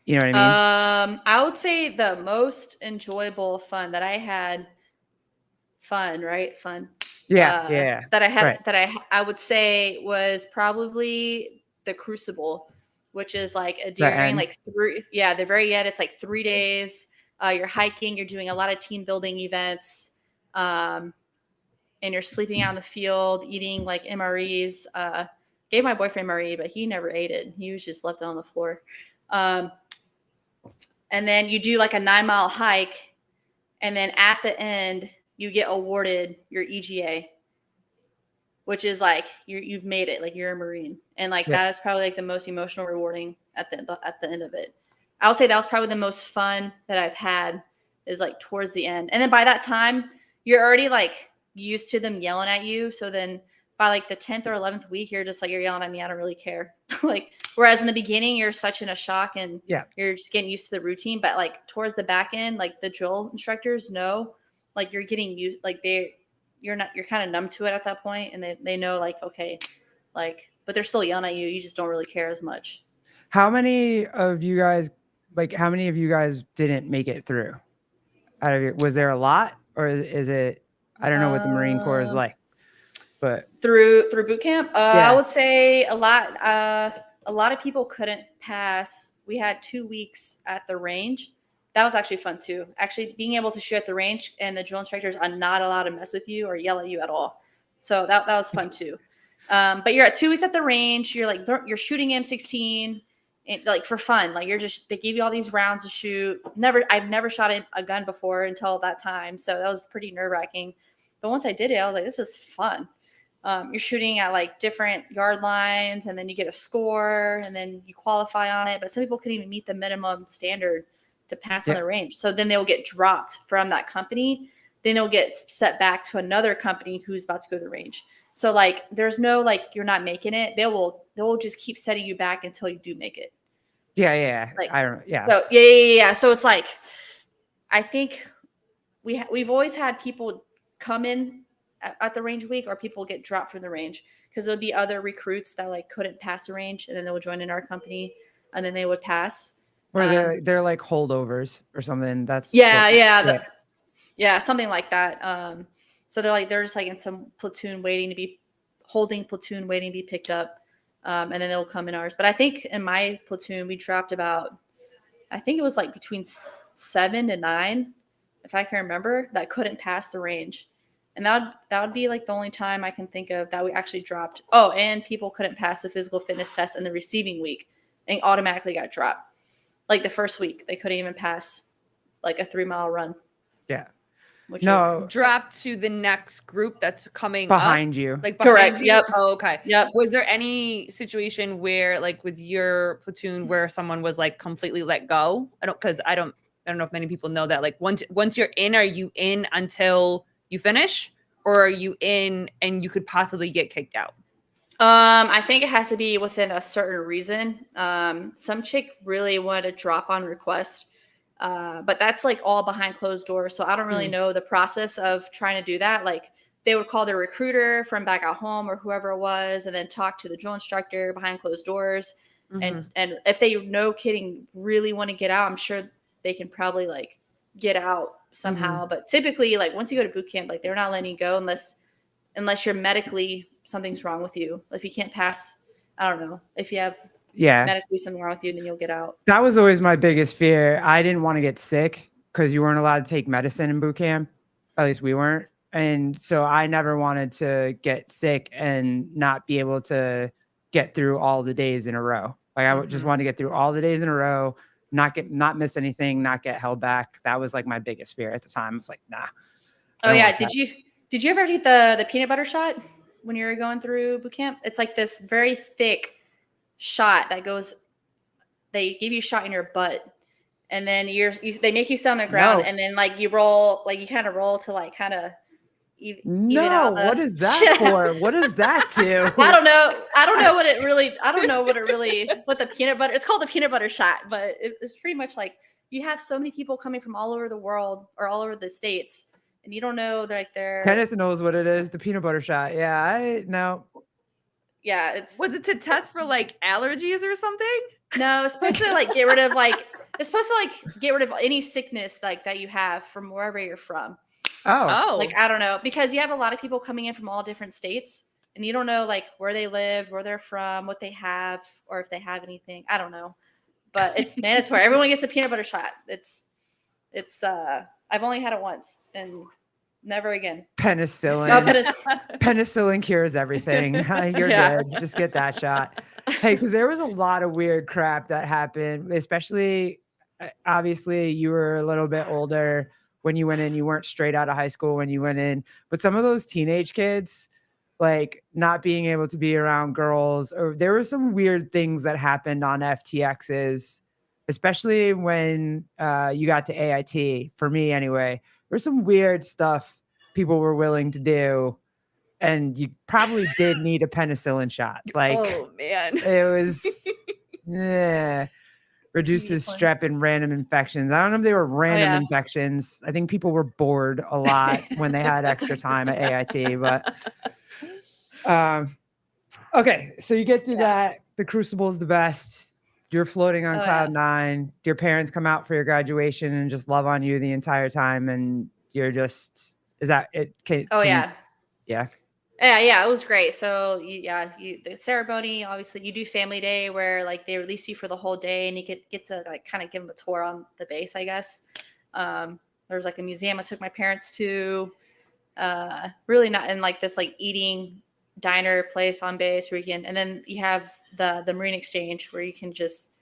you know what I mean? I would say the most enjoyable fun that I had. Fun, right? Fun. Yeah. That I had Right. I would say was probably the Crucible, which is like a The during end? like the very end. It's like 3 days. You're hiking. You're doing a lot of team building events. And you're sleeping out in the field, eating like MREs. Gave my boyfriend MRE, but he never ate it. He was just left it on the floor. And then you do like a 9-mile hike. And then at the end, you get awarded your EGA, which is like you've made it, like you're a Marine. And like that is probably like the most emotional rewarding at the end of it. I would say that was probably the most fun that I've had, is like towards the end. And then by that time, you're already like used to them yelling at you. So then by like the 10th or 11th week, you're just like, you're yelling at me, I don't really care. Like, whereas in the beginning, you're such in a shock and you're just getting used to the routine. But like towards the back end, like the drill instructors know, like you're getting used, like you're kind of numb to it at that point, and they know like, okay, like, but they're still yelling at you. You just don't really care as much. How many of you guys didn't make it through? Was there a lot, or is it? I don't know what the Marine Corps is like, but through boot camp, Yeah. I would say a lot. A lot of people couldn't pass. We had 2 weeks at the range. That was actually fun too. Actually, being able to shoot at the range, and the drill instructors are not allowed to mess with you or yell at you at all. So that was fun too. But you're at 2 weeks at the range. You're shooting M16, and, like, for fun. Like, they give you all these rounds to shoot. I've never shot a gun before until that time, so that was pretty nerve wracking. But once I did it, I was like, this is fun. You're shooting at like different yard lines, and then you get a score, and then you qualify on it. But some people couldn't even meet the minimum standard to pass on the range. So then they'll get dropped from that company. Then they'll get set back to another company who's about to go to the range. So like, there's no like, you're not making it. They will just keep setting you back until you do make it. Yeah. Like, I don't. Yeah. So yeah. So it's like, I think we've always had people come in at the range week, or people get dropped from the range, because there'll be other recruits that like couldn't pass the range, and then they would join in our company, and then they would pass. Or they're like holdovers or something. That's something like that. So they're just like in some platoon waiting to be picked up, and then they'll come in ours. But I think in my platoon we dropped about, I think it was like between 7 to 9, if I can remember, that couldn't pass the range. And that would be like the only time I can think of that we actually dropped. Oh, and people couldn't pass the physical fitness test in the receiving week and automatically got dropped. Like the first week, they couldn't even pass like a 3-mile run. Yeah. Which is dropped to the next group that's coming behind up, you. like behind correct. You? Yep. Oh, okay. Yep. Was there any situation where, like with your platoon, where someone was like completely let go? I don't know if many people know that. Like once you're in, are you in until you finish, or are you in and you could possibly get kicked out? I think it has to be within a certain reason. Some chick really wanted to drop on request, but that's like all behind closed doors. So I don't really know the process of trying to do that. Like, they would call their recruiter from back at home or whoever it was, and then talk to the drill instructor behind closed doors. And if they, no kidding, really want to get out, I'm sure they can probably like get out somehow. But typically, like once you go to boot camp, like they're not letting you go unless you're medically, something's wrong with you. If you can't pass, I don't know, if you have medically something wrong with you, then you'll get out. That was always my biggest fear. I didn't want to get sick, because you weren't allowed to take medicine in boot camp. At least we weren't. And so I never wanted to get sick and not be able to get through all the days in a row. Like, I just wanted to get through all the days in a row, not miss anything, not get held back. That was like my biggest fear at the time. I was like, nah. Oh yeah. Did you ever get the peanut butter shot when you were going through boot camp? It's like this very thick shot that goes, they give you a shot in your butt, and then they make you sit on the ground, and then like you roll, like you kind of roll to like kind of what is that for? What does that do? I don't know what the peanut butter, it's called the peanut butter shot, but it's pretty much like, you have so many people coming from all over the world or all over the states, and you don't know, like they're Kenneth knows what it is, the peanut butter shot. Yeah, I know. Yeah, was it to test for like allergies or something? No, it's supposed to like get rid of any sickness like that you have from wherever you're from. Oh, like, I don't know, because you have a lot of people coming in from all different states, and you don't know like where they live, where they're from, what they have, or if they have anything. I don't know, but it's mandatory. Everyone gets a peanut butter shot. It's I've only had it once, and never again. Penicillin. No, penicillin cures everything. You're good. Just get that shot. Hey, because there was a lot of weird crap that happened, especially, obviously, you were a little bit older when you went in. You weren't straight out of high school when you went in. But some of those teenage kids, like not being able to be around girls, or there were some weird things that happened on FTXs, especially when you got to AIT, for me anyway. There's some weird stuff people were willing to do, and you probably did need a penicillin shot. Like, oh man, it was, yeah. reduces points. strep and random infections. I don't know if they were random yeah. infections. I think people were bored a lot when they had extra time at AIT, but okay, so you get through that. The Crucible is the best. You're floating on Oh, cloud nine. Your parents come out for your graduation and just love on you the entire time, and you're just is that it? Oh, Can you- yeah. yeah. Yeah, it was great. So the ceremony, obviously you do family day where like they release you for the whole day and you get to like kind of give them a tour on the base, I guess. There's like a museum I took my parents to, really not in like this like eating diner place on base where you can, and then you have the Marine Exchange where you can just,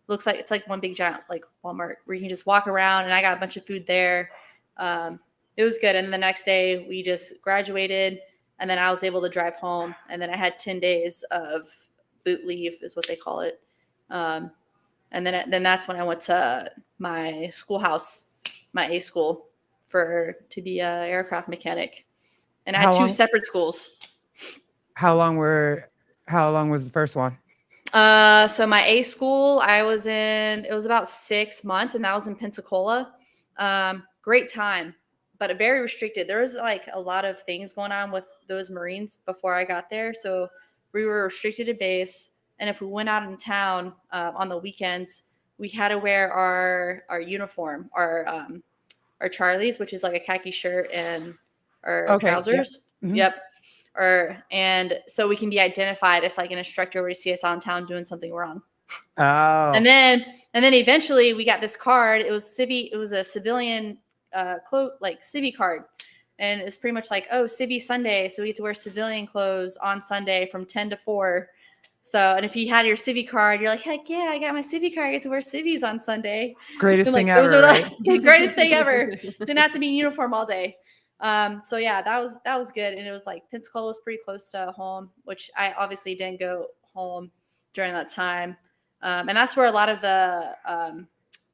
looks like it's like one big giant like Walmart where you can just walk around, and I got a bunch of food there. It was good. And then the next day we just graduated, and then I was able to drive home, and then I had 10 days of boot leave is what they call it. And then that's when I went to my schoolhouse, my A school, to be a aircraft mechanic. And I had two separate schools. How long was the first one? So my A school, it was about 6 months, and that was in Pensacola. Great time, but very restricted. There was like a lot of things going on with those Marines before I got there. So we were restricted to base. And if we went out in town on the weekends, we had to wear our uniform, our Charlies, which is like a khaki shirt and our trousers. Yep. And so we can be identified if like an instructor were to see us out in town doing something wrong. Oh. And then eventually we got this card. It was a civilian like civvy card. And it's pretty much like, oh, civvy Sunday. So we get to wear civilian clothes on Sunday from 10 to 4. So, and if you had your civvy card, you're like, heck yeah, I got my civvy card. I get to wear civvies on Sunday. Greatest like, thing ever. Those are right? the greatest thing ever. Didn't have to be in uniform all day. So yeah, that was good. And it was like Pensacola was pretty close to home, which I obviously didn't go home during that time. And that's where a lot of the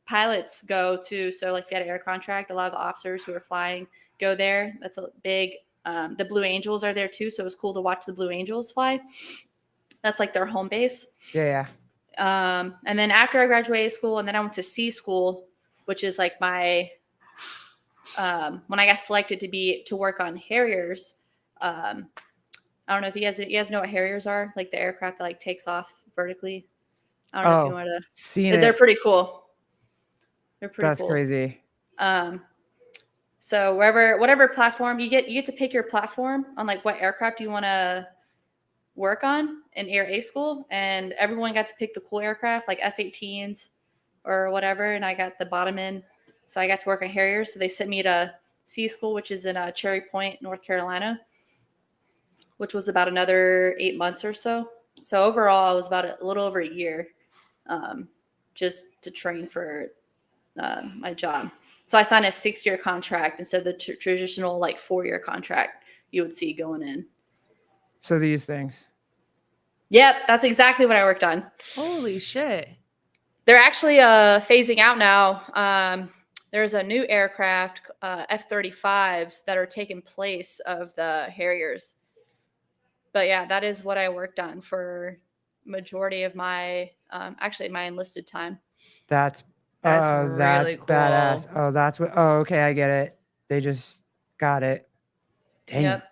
pilots go to. So like if you had an air contract, a lot of the officers who are flying go there. That's a big, the Blue Angels are there too. So it was cool to watch the Blue Angels fly. That's like their home base. Yeah. And then after I graduated school, and then I went to C school, which is like my, when I got selected to work on Harriers. I don't know if you guys know what Harriers are, like the aircraft that like takes off vertically. I don't know if you want to. They're pretty cool. They're pretty That's cool. crazy. So whatever platform you get to pick your platform on like what aircraft you want to work on in Air A school, and everyone got to pick the cool aircraft like F-18s or whatever, and I got the bottom end, so I got to work on Harriers. So they sent me to C school, which is in Cherry Point, North Carolina, which was about another 8 months or so. So overall, it was about a little over a year, just to train for my job. So I signed a 6-year contract instead of the traditional like 4-year contract you would see going in. So these things. Yep, that's exactly what I worked on. Holy shit. They're actually phasing out now. There's a new aircraft, F-35s, that are taking place of the Harriers. But yeah, that is what I worked on for majority of my my enlisted time. That's really cool. badass. Oh, okay, I get it. They just got it. Dang. Yep.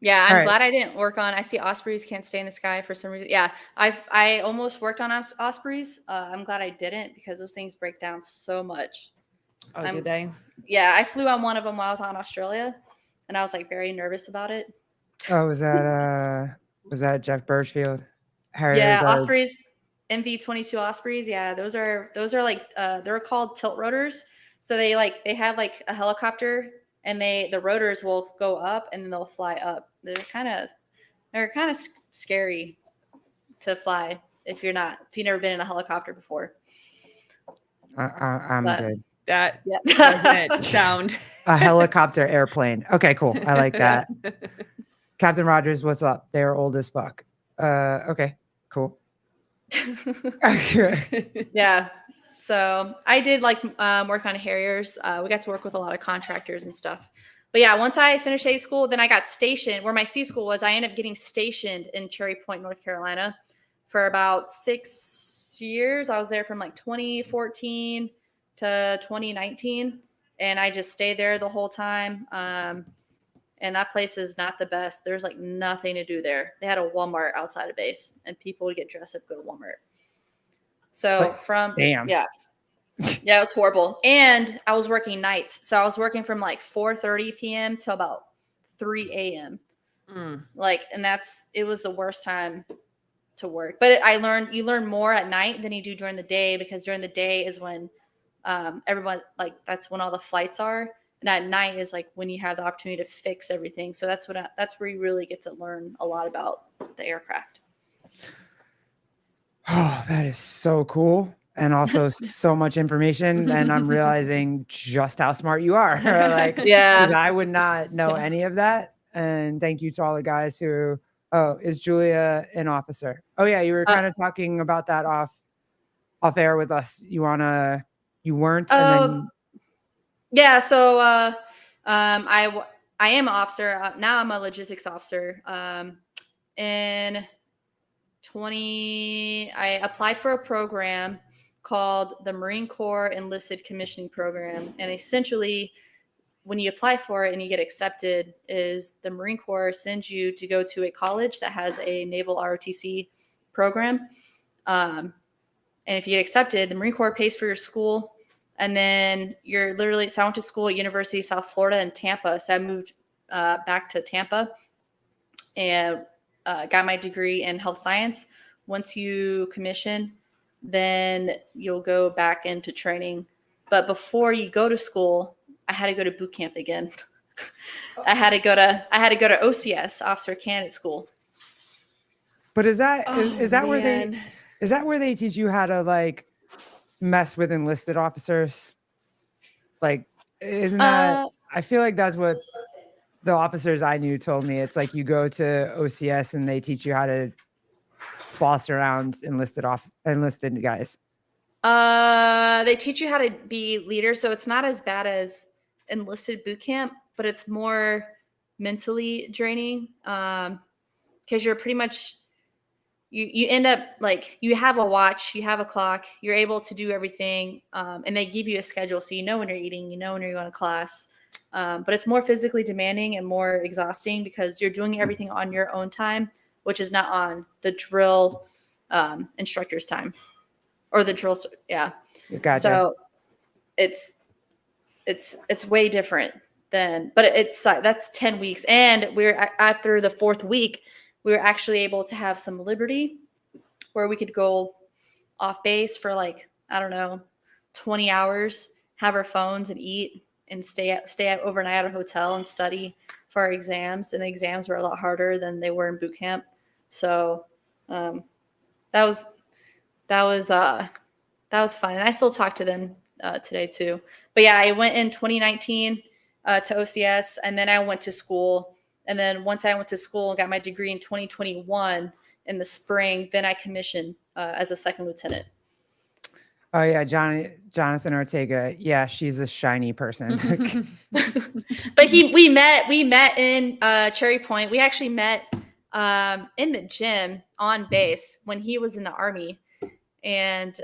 Yeah, I'm glad I didn't work on. I see Ospreys can't stay in the sky for some reason. Yeah, I almost worked on Ospreys. I'm glad I didn't, because those things break down so much. Oh, do they? Yeah, I flew on one of them while I was on Australia, and I was like very nervous about it. Oh, was that Jeff Birchfield? Yeah, Ospreys, MV-22 Ospreys. Yeah, those are like they're called tilt rotors. So they have like a helicopter, and the rotors will go up and then they'll fly up. They're kind of scary to fly if you've never been in a helicopter before. I'm good. That doesn't sound a helicopter airplane. Okay, cool. I like that. Captain Rogers, what's up? They're old as fuck. Okay, cool. Yeah. So I did work on Harriers. We got to work with a lot of contractors and stuff. But yeah, once I finished A school, then I got stationed where my C school was. I ended up getting stationed in Cherry Point, North Carolina for about 6 years. I was there from like 2014 to 2019, and I just stayed there the whole time. And that place is not the best. There's like nothing to do there. They had a Walmart outside of base, and people would get dressed up, go to Walmart. So damn. Yeah, it was horrible. And I was working nights. So I was working from like 4:30 p.m. till about 3 a.m. Like, and it was the worst time to work. But you learn more at night than you do during the day, because during the day is when everyone, like, that's when all the flights are. And at night is like when you have the opportunity to fix everything. So that's where you really get to learn a lot about the aircraft. Oh, that is so cool. And also so much information. And I'm realizing just how smart you are. Like, Yeah. because I would not know any of that. And thank you to all the guys who, oh, is Julia an officer? Oh yeah, you were kind of talking about that off air with us. You weren't, and then yeah, so I am an officer. Now I'm a logistics officer. In I applied for a program called the Marine Corps Enlisted Commissioning Program. And essentially, when you apply for it and you get accepted, is the Marine Corps sends you to go to a college that has a naval ROTC program. And if you get accepted, the Marine Corps pays for your school. And then you're literally, so I went to school at University of South Florida in Tampa. So I moved back to Tampa and got my degree in health science. Once you commission, then you'll go back into training. But before you go to school, I had to go to boot camp again. I had to go to OCS, Officer Candidate School. But is that where they teach you how to like mess with enlisted officers? Like, isn't that? I feel like that's what the officers I knew told me. It's like you go to OCS and they teach you how to boss around enlisted guys. They teach you how to be leaders, so it's not as bad as enlisted boot camp, but it's more mentally draining. Because you're pretty much you end up like you have a watch, you have a clock, you're able to do everything, and they give you a schedule, so you know when you're eating, you know when you're going to class. But it's more physically demanding and more exhausting because you're doing everything on your own time, which is not on the drill instructor's time. Or the drill, yeah. Gotcha. So it's way different than, but that's 10 weeks, and we're after the 4th week, we were actually able to have some liberty, where we could go off base for like, I don't know, 20 hours, have our phones and eat, and stay overnight at a hotel and study for our exams. And the exams were a lot harder than they were in boot camp. So that was fun. And I still talk to them today too. But yeah, I went in 2019 to OCS, and then I went to school. And then once I went to school and got my degree in 2021 in the spring, then I commissioned as a second lieutenant. Oh yeah, Jonathan Ortega. Yeah, she's a shiny person. But we met in Cherry Point. We actually met in the gym on base when he was in the Army. And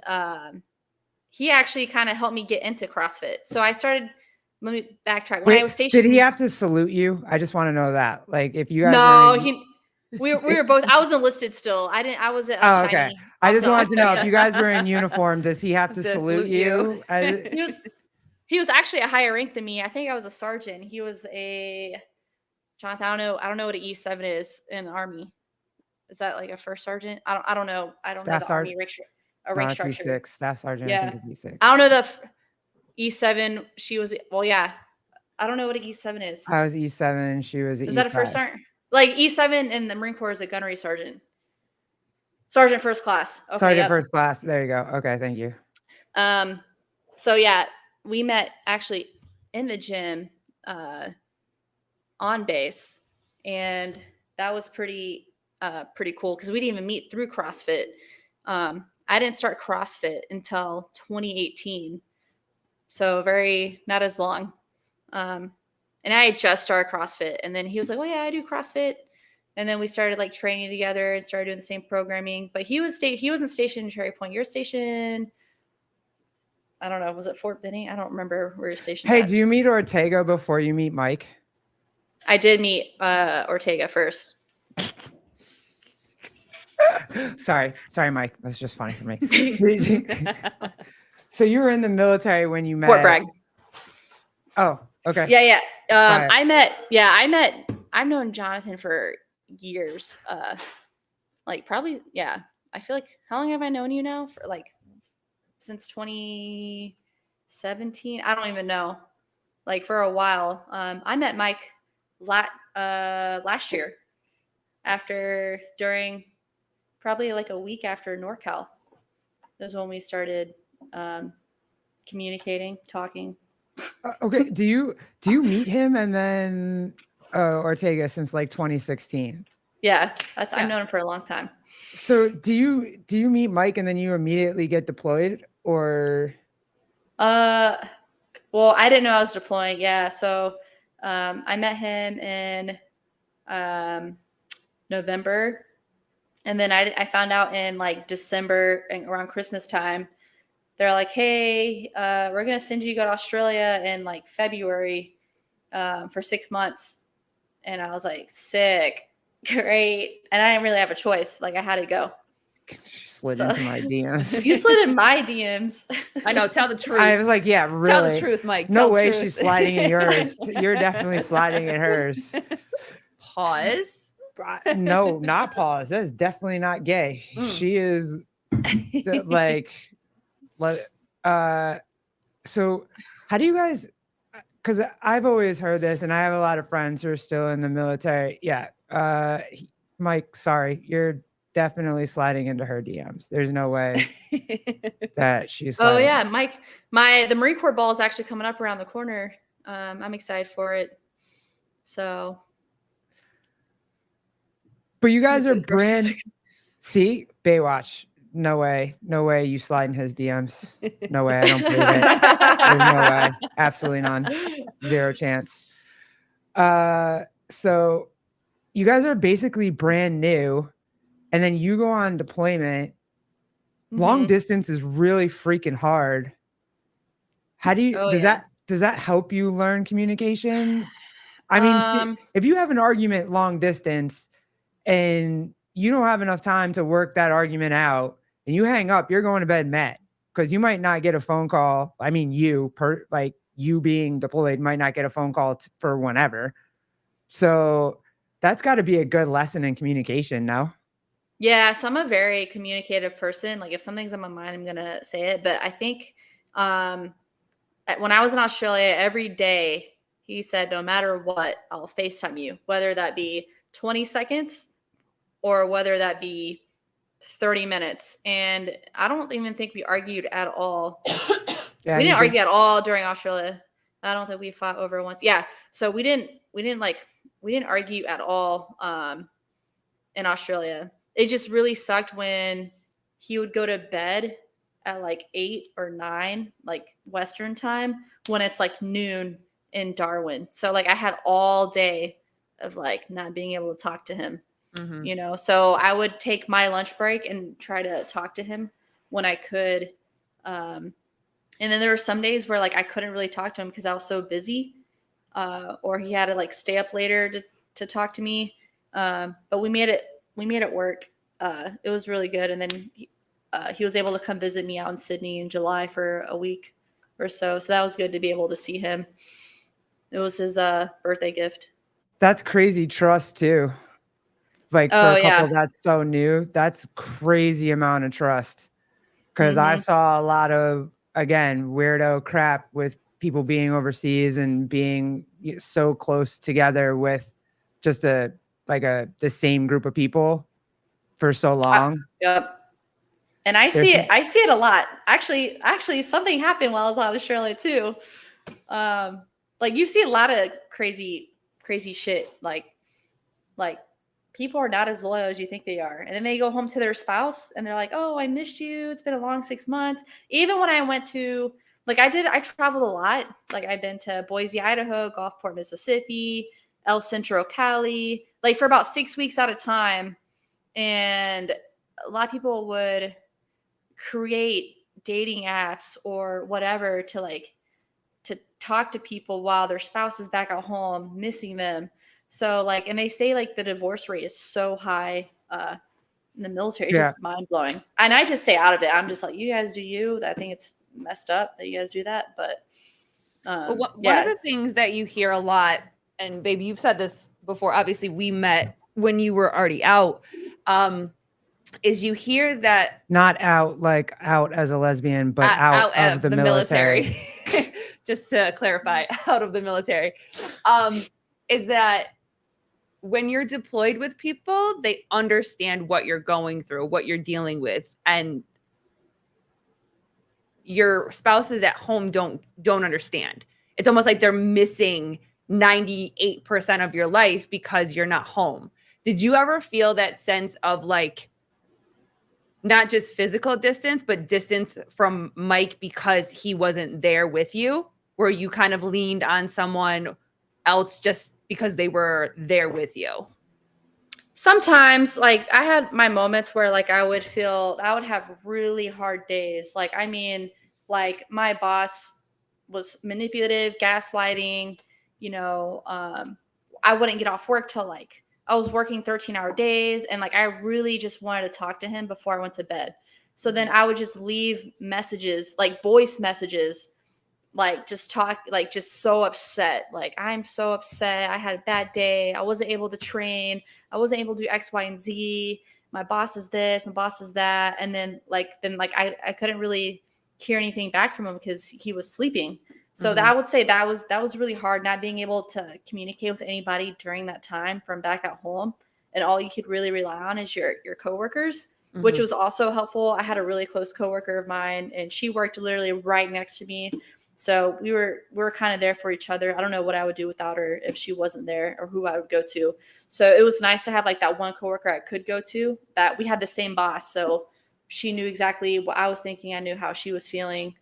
he actually kind of helped me get into CrossFit. So I started, let me backtrack. When I was stationed, did he have to salute you? I just want to know that. Like, if you guys we were both, I was enlisted still. I was at oh, shiny. okay. I just wanted to know if you guys were in uniform, does he have to salute you? He was actually a higher rank than me. I think I was a sergeant. He was a Jonathan. I don't know what an E7 is in the Army. Is that like a first sergeant? I don't know. I don't know the Army rank structure. E6, staff sergeant. Yeah. I think it's E6. I don't know the E7. She was, well, yeah. I don't know what an E7 is. I was E7. She was E5. Is that a first sergeant? Like E7 in the Marine Corps is a gunnery sergeant. Sergeant first class. Okay, sergeant first class. There you go. Okay, thank you. So yeah, we met actually in the gym on base, and that was pretty cool because we didn't even meet through CrossFit. I didn't start CrossFit until 2018, so not as long. And I had just started CrossFit, and then he was like, "Oh yeah, I do CrossFit," And then we started like training together and started doing the same programming. But he wasn't stationed in Cherry Point. You're stationed, I don't know, was it Fort Benning? I don't remember where you're stationed Hey, at. do you meet Ortega before you meet Mike? I did meet Ortega first. Sorry, Mike. That's just funny for me. So you were in the military when you met. Fort Bragg. Oh, okay. Yeah. Right. I've known Jonathan for years. Like probably, yeah. I feel like, how long have I known you now? For like since 2017. I don't even know. Like for a while. I met Mike last year during probably like a week after NorCal. That was when we started communicating, talking. Okay. Do you meet him and then Ortega since like 2016? Yeah, I've known him for a long time. So do you meet Mike and then you immediately get deployed, or? Well, I didn't know I was deploying. Yeah, so I met him in November, and then I found out in like December around Christmas time. They're like, "Hey, we're gonna send you to go to Australia in like February for 6 months," and I was like, "Sick, great!" And I didn't really have a choice; like I had to go. She slid into my DMs. You slid in my DMs. I know. Tell the truth. I was like, yeah, really. Tell the truth, Mike. No Tell the way truth. she's sliding in yours. You're definitely sliding in hers. Pause. No, not pause. That's definitely not gay. She is like, so how do you guys, because I've always heard this and I have a lot of friends who are still in the military. Yeah. Mike, sorry, you're definitely sliding into her DMs. There's no way that she's sliding. Oh yeah, Mike, the Marine Corps ball is actually coming up around the corner. I'm excited for it. So, but you guys are see, Baywatch. No way you slide in his DMs. No way, I don't believe it. There's no way. Absolutely none. Zero chance. So you guys are basically brand new, and then you go on deployment. Long distance is really freaking hard. How do you does that help you learn communication? I mean, if you have an argument long distance and you don't have enough time to work that argument out and you hang up, you're going to bed mad because you might not get a phone call. I mean, you being deployed might not get a phone call for whenever. So that's got to be a good lesson in communication, no? Yeah, so I'm a very communicative person. Like if something's on my mind, I'm going to say it. But I think when I was in Australia, every day he said, no matter what, I'll FaceTime you, whether that be 20 seconds or whether that be 30 minutes. And I don't even think we argued at all. Yeah, we didn't argue at all during Australia. I don't think we fought over once. Yeah. So we didn't argue at all in Australia. It just really sucked when he would go to bed at like 8 or 9, like Western time, when it's like noon in Darwin. So like I had all day of like not being able to talk to him, you know? So I would take my lunch break and try to talk to him when I could. And then there were some days where like I couldn't really talk to him because I was so busy, or he had to like stay up later to talk to me. But we made it work. It was really good. And then he was able to come visit me out in Sydney in July for a week or so. So that was good to be able to see him. It was his birthday gift. That's crazy trust too. Like for a couple that's so new, that's crazy amount of trust. Because I saw a lot of, again, weirdo crap with people being overseas and being so close together with just the same group of people for so long. Yep. And I see it a lot. Actually something happened while I was out in Australia too. Like you see a lot of crazy shit. Like people are not as loyal as you think they are. And then they go home to their spouse and they're like, "Oh, I missed you. It's been a long 6 months." Even when I went to, like I traveled a lot. Like I've been to Boise, Idaho, Gulfport, Mississippi, El Centro, Cali, like for about 6 weeks at a time. And a lot of people would create dating apps or whatever to like to talk to people while their spouse is back at home missing them. So like, and they say like the divorce rate is so high in the military, Yeah. just mind blowing. And I just stay out of it. I'm just like, you guys do you. I think it's messed up that you guys do that. But one of the things that you hear a lot, and baby, you've said this before, obviously we met when you were already out, is you hear that Not out like out as a lesbian, but out of the military. Just to clarify, out of the military, is that when you're deployed with people, they understand what you're going through, what you're dealing with, and your spouses at home don't understand. It's almost like they're missing 98% of your life because you're not home. Did you ever feel that sense of like not just physical distance, but distance from Mike because he wasn't there with you, where you kind of leaned on someone else just because they were there with you? Sometimes, like, I had my moments where like I would have really hard days. Like, I mean, like my boss was manipulative, gaslighting, I wouldn't get off work till like I was working 13-hour days, and like I really just wanted to talk to him before I went to bed. So then I would just leave messages, like voice messages, like just talk, like just so upset. Like, I'm so upset. I had a bad day. I wasn't able to train. I wasn't able to do X, Y, and Z. My boss is this, my boss is that. And then I couldn't really hear anything back from him because he was sleeping. So that I would say that was really hard, not being able to communicate with anybody during that time from back at home. And all you could really rely on is your coworkers, which was also helpful. I had a really close coworker of mine, and she worked literally right next to me. So we were kind of there for each other. I don't know what I would do without her if she wasn't there, or who I would go to. So it was nice to have like that one coworker I could go to, that we had the same boss. So she knew exactly what I was thinking. I knew how she was feeling.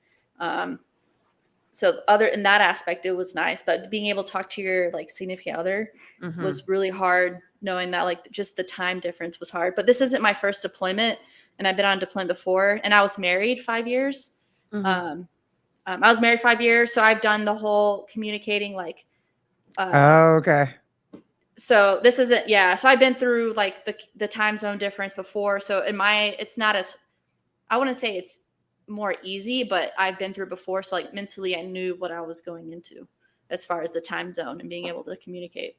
So other in that aspect, it was nice. But being able to talk to your like significant other was really hard, knowing that like just the time difference was hard. But this isn't my first deployment, and I've been on deployment before, and I was married 5 years. I was married 5 years, so I've done the whole communicating like. Okay. So this isn't, so I've been through like the time zone difference before. So it's not as, I wouldn't say it's more easy, but I've been through before. So like mentally I knew what I was going into as far as the time zone and being able to communicate.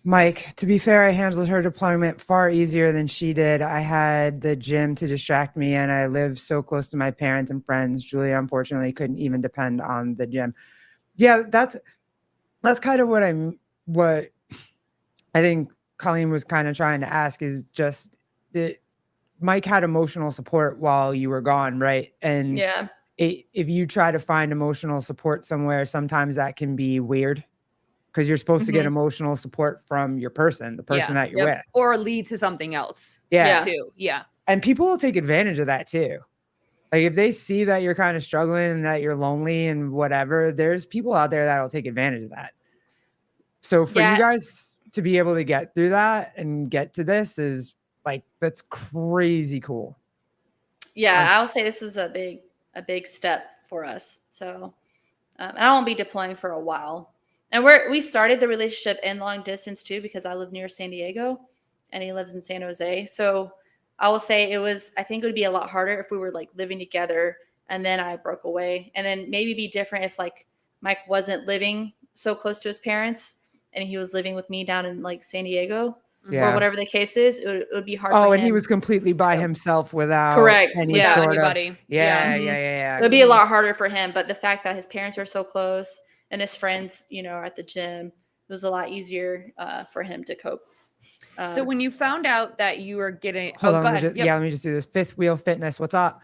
Mike, to be fair, I handled her deployment far easier than she did. I had the gym to distract me, and I live so close to my parents and friends. Julia, unfortunately, couldn't even depend on the gym. Yeah, that's kind of what I think Colleen was kind of trying to ask, is just that Mike had emotional support while you were gone, right? And if you try to find emotional support somewhere, sometimes that can be weird, because you're supposed to get emotional support from the person that you're with, or lead to something else. Too. And people will take advantage of that too. Like if they see that you're kind of struggling and that you're lonely and whatever, there's people out there that'll take advantage of that. So for you guys to be able to get through that and get to this is like, that's crazy cool. I would say this is a big step for us. So I won't be deploying for a while. And we started the relationship in long distance too, because I live near San Diego and he lives in San Jose. So I will say I think it would be a lot harder if we were like living together and then I broke away, and then maybe be different if like Mike wasn't living so close to his parents and he was living with me down in like San Diego or whatever the case is. It would be hard. And he was completely by himself without any sort anybody. Of, yeah. It would be a lot harder for him. But the fact that his parents are so close and his friends, are at the gym, it was a lot easier for him to cope. So when you found out that you were getting, go ahead. Let me just do this. Fifth Wheel Fitness. What's up?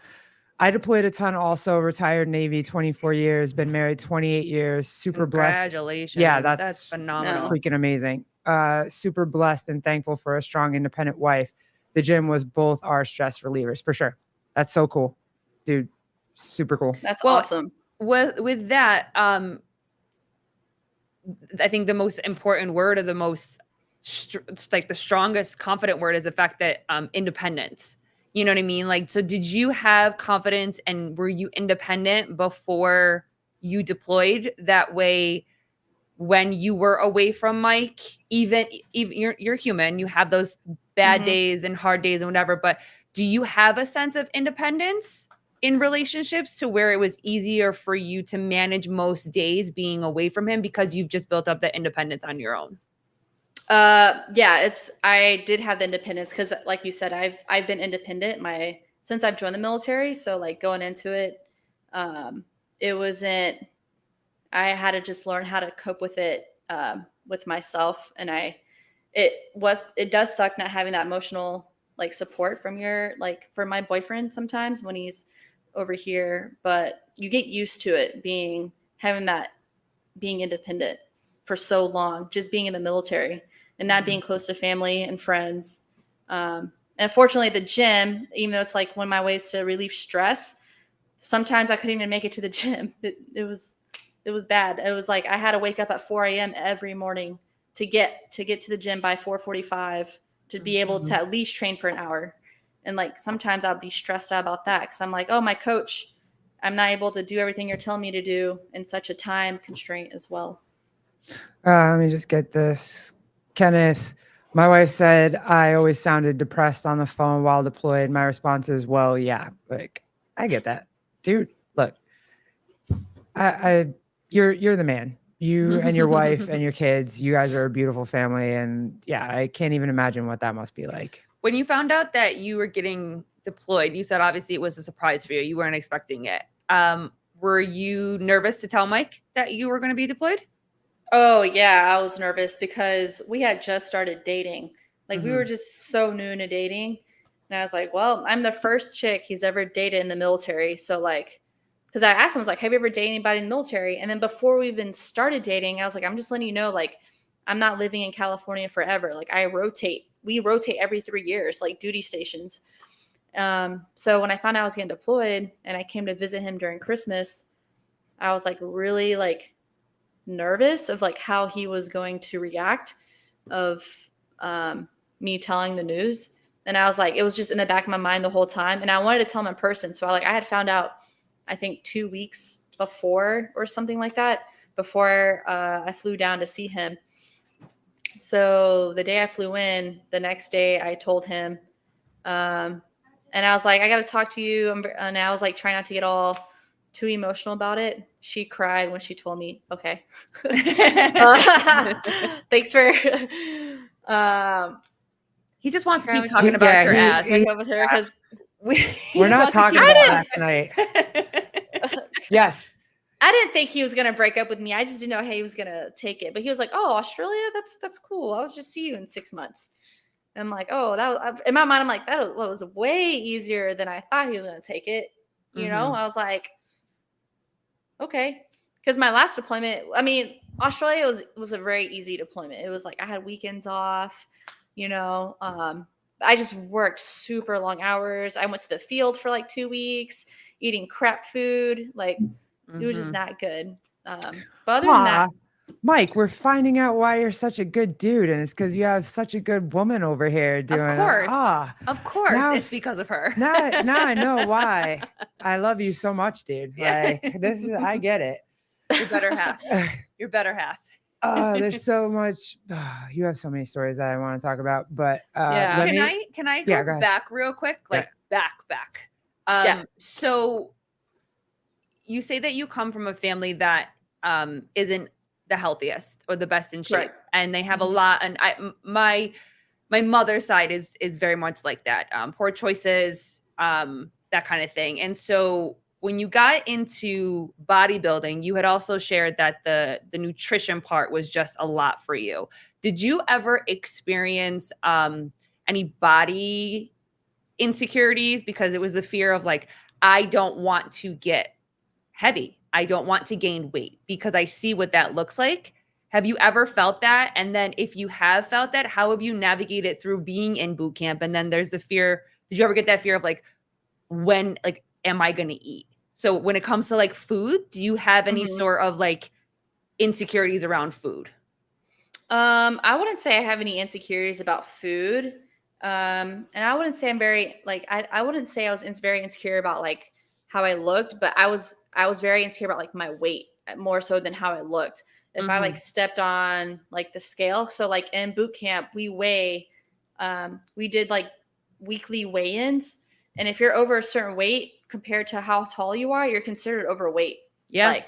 I deployed a ton also, retired Navy, 24 years, been married 28 years, super blessed. Congratulations. Yeah, that's phenomenal. Freaking amazing. Super blessed and thankful for a strong, independent wife. The gym was both our stress relievers, for sure. That's so cool. Dude, super cool. That's awesome. With that, I think the most important word, or the most like the strongest confident word, is the fact that independence. You know what I mean? Like, so did you have confidence, and were you independent before you deployed? That way, when you were away from Mike, even you're human, you have those bad days and hard days and whatever, but do you have a sense of independence in relationships to where it was easier for you to manage most days being away from him because you've just built up that independence on your own? Yeah, I did have the independence because, like you said, I've been independent since I've joined the military. So like going into it, it wasn't. I had to just learn how to cope with it with myself, and it does suck not having that emotional like support from from my boyfriend sometimes when he's over here, but you get used to it being independent for so long, just being in the military and not being close to family and friends. And unfortunately, the gym, even though it's like one of my ways to relieve stress, sometimes I couldn't even make it to the gym. It was bad. It was like I had to wake up at 4 a.m. every morning to get to the gym by 4:45 to be able to at least train for an hour. And like sometimes I'd be stressed out about that because I'm like, oh, my coach, I'm not able to do everything you're telling me to do in such a time constraint as well. Let me just get this. Kenneth, my wife said I always sounded depressed on the phone while deployed. My response is, well, yeah, like I get that, dude. Look, you're the man. You and your wife and your kids, you guys are a beautiful family, and yeah, I can't even imagine what that must be like. When you found out that you were getting deployed, you said obviously it was a surprise for you. You weren't expecting it. Were you nervous to tell Mike that you were going to be deployed? Oh, yeah, I was nervous because we had just started dating. Like, we were just so new to dating. And I was like, well, I'm the first chick he's ever dated in the military. So, like, because I asked him, I was like, have you ever dated anybody in the military? And then before we even started dating, I was like, I'm just letting you know, like, I'm not living in California forever. Like, we rotate every 3 years, like duty stations. So when I found out I was getting deployed and I came to visit him during Christmas, I was like really like nervous of like how he was going to react of me telling the news. And I was like, it was just in the back of my mind the whole time. And I wanted to tell him in person. So I had found out, I think 2 weeks before or something like that, before I flew down to see him. So the day I flew in, the next day I told him, and I was like, I got to talk to you. And I was like, trying not to get all too emotional about it. She cried when she told me, okay. Thanks for, he just wants to keep talking about your ass. With her because we're not talking about that tonight. Yes. I didn't think he was going to break up with me. I just didn't know how he was going to take it. But he was like, oh, Australia? That's cool. I'll just see you in 6 months. And I'm like, oh, in my mind, I'm like, that was way easier than I thought he was going to take it. You know, I was like, okay. Because my last deployment, I mean, Australia was a very easy deployment. It was like I had weekends off, you know. I just worked super long hours. I went to the field for like 2 weeks, eating crap food. Like, it was just not good. But other than that, Mike, we're finding out why you're such a good dude, and it's because you have such a good woman over here doing it. Of course, it's because of her. now I know why. I love you so much, dude. Yeah. Like I get it. Your better half. Your better half. There's so much. You have so many stories that I want to talk about, but Can I go back real quick? Like back. So you say that you come from a family that isn't the healthiest or the best in shape, right, and they have a lot. And my mother's side is very much like that. Poor choices, that kind of thing. And so when you got into bodybuilding, you had also shared that the nutrition part was just a lot for you. Did you ever experience any body insecurities because it was the fear of like, I don't want to get heavy. I don't want to gain weight because I see what that looks like. Have you ever felt that? And then if you have felt that, how have you navigated through being in boot camp? And then there's the fear. Did you ever get that fear of like, when, like, am I going to eat? So when it comes to like food, do you have any sort of like insecurities around food? I wouldn't say I have any insecurities about food. And I wouldn't say I'm very like I wouldn't say I was very insecure about like how I looked, but I was very insecure about like my weight more so than how I looked. If I like stepped on like the scale, so like in boot camp we did like weekly weigh-ins, and if you're over a certain weight compared to how tall you are, you're considered overweight. Yeah. Like,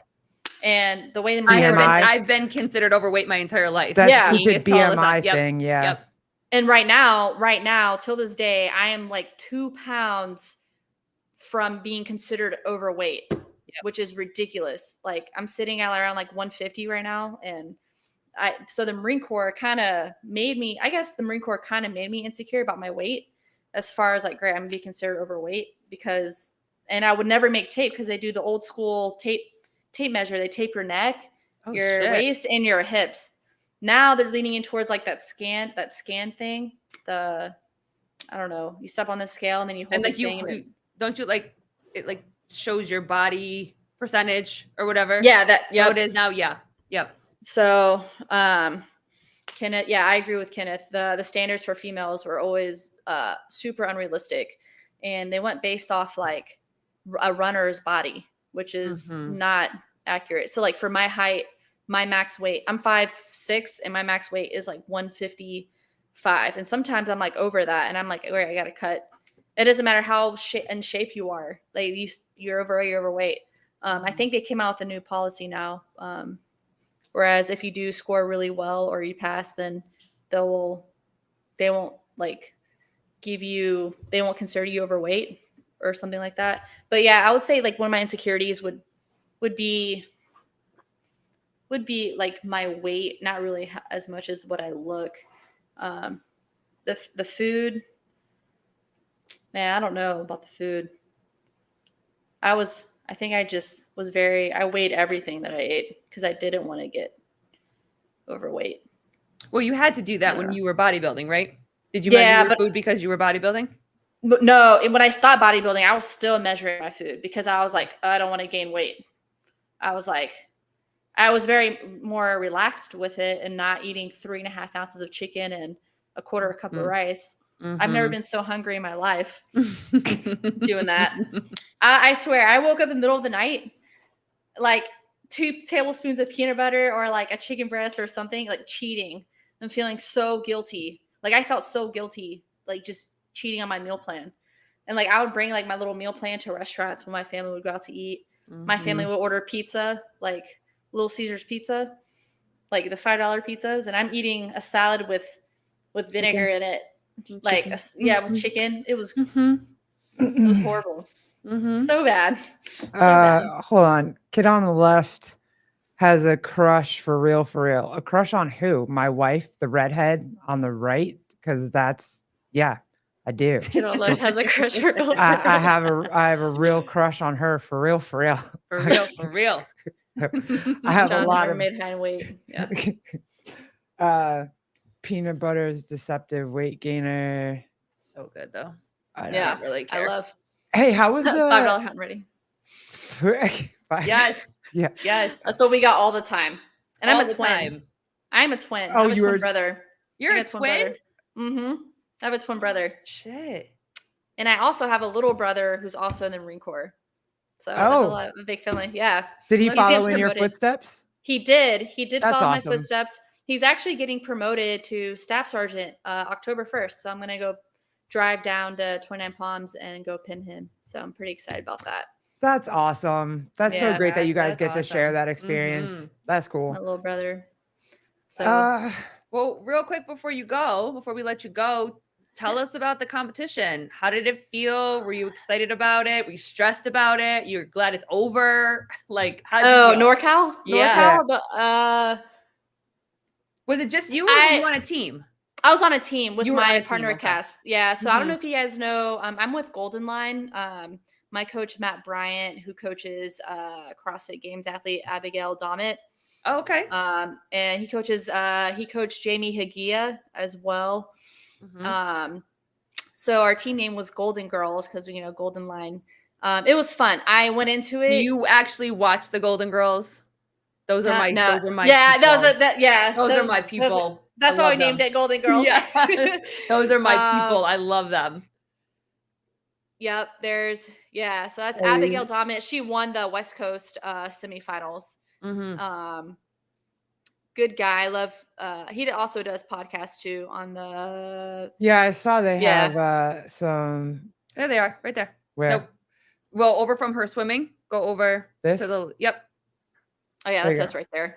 and the way the BMI. I've been considered overweight my entire life. That Yeah. Being stupid as tall as I- BMI Yep. thing. Yeah. Yep. And right now, till this day, I am like 2 pounds from being considered overweight, which is ridiculous. Like I'm sitting at around like 150 right now. And so the Marine Corps kind of made me, I guess the Marine Corps kind of made me insecure about my weight as far as like, great, I'm gonna be considered overweight and I would never make tape because they do the old school tape measure. They tape your neck, your waist, and your hips. Now they're leaning in towards like that scan thing. I don't know. You step on the scale and then you hold And like this thing. don't you like it like shows your body percentage or whatever? Yeah, How it is now. Yeah. Yep. So, Kenneth, yeah, I agree with Kenneth. The standards for females were always super unrealistic, and they went based off like a runner's body, which is not accurate. So, like for my height, my max weight, I'm 5'6", and my max weight is like 155, and sometimes I'm like over that, and I'm like, wait, I gotta cut. It doesn't matter how in shape you are, like you're overweight. I think they came out with a new policy now. Whereas if you do score really well or you pass, then they won't like they won't consider you overweight or something like that. But yeah, I would say like one of my insecurities would be like my weight, not really as much as what I look. The food, man, I don't know about the food. I weighed everything that I ate because I didn't want to get overweight. Well, you had to do that when you were bodybuilding, right? Did you Yeah, measure your food because you were bodybuilding? But no, when I stopped bodybuilding, I was still measuring my food because I was like, I don't want to gain weight. I was very more relaxed with it and not eating 3.5 ounces of chicken and a quarter a cup of rice. I've never been so hungry in my life doing that. I swear, I woke up in the middle of the night, like 2 tablespoons of peanut butter or like a chicken breast or something, like cheating. I'm feeling so guilty. Like I felt so guilty, like just cheating on my meal plan. And like I would bring like my little meal plan to restaurants when my family would go out to eat. My family would order pizza, like Little Caesars pizza, like the $5 pizzas, and I'm eating a salad with vinegar in it. Like with chicken. It was it was horrible. So bad. Hold on. Kid on the left has a crush for real. A crush on who? My wife, the redhead on the right? Because I do. Kid on the left has a crush for real. I have a real crush on her for real. For real. I have Jonathan a lot of made high weight. Yeah. Peanut butter is deceptive weight gainer. So good though. I Yeah, really care. I love. Hey, how was the $5 hunt ready? Yes. Yeah. Yes. That's what we got all the time. And All I'm a the twin. time. I'm a twin. Oh, I'm a you twin were- brother. You're I a got twin? Mm-hmm. I have a twin brother. Shit. And I also have a little brother who's also in the Marine Corps. So that's a big family. Yeah. Did he He's follow getting in your promoted. footsteps? He did. He did That's follow awesome. my footsteps. He's actually getting promoted to staff sergeant October 1st. So I'm going to go drive down to 29 Palms and go pin him. So I'm pretty excited about that. That's awesome. That's so Yeah, great that you guys that's get to share awesome. that experience. That's cool. My little brother. So Well, real quick before we let you go, tell us about the competition. How did it feel? Were you excited about it? Were you stressed about it? You're glad it's over? Like, how did you feel? NorCal? Yeah. NorCal? But, was it just you or were you on a team? I was on a team with You were on my a team, partner okay. Cass. Yeah. So I don't know if you guys know, I'm with Golden Line. My coach, Matt Bryant, who coaches CrossFit Games athlete Abigail Dommett. Oh, okay. And he coached Jamie Hagia as well. So our team name was Golden Girls because, Golden Line. It was fun. I went into it. You actually watched the Golden Girls? Those are my No. those are my Yeah, people. those Those are my people. That's I why we love named them. it Golden Girls. Yeah. Those are my people. Um, I love them. Yep, so that's Hey. Abigail Dominant. She won the West Coast semifinals. Mm-hmm. Good guy. I love he also does podcasts too on the Yeah, I saw they Yeah. have some There they are, right there. where Nope. Well, over from her swimming, go over This? to the yep. Oh yeah, There that's you us right there.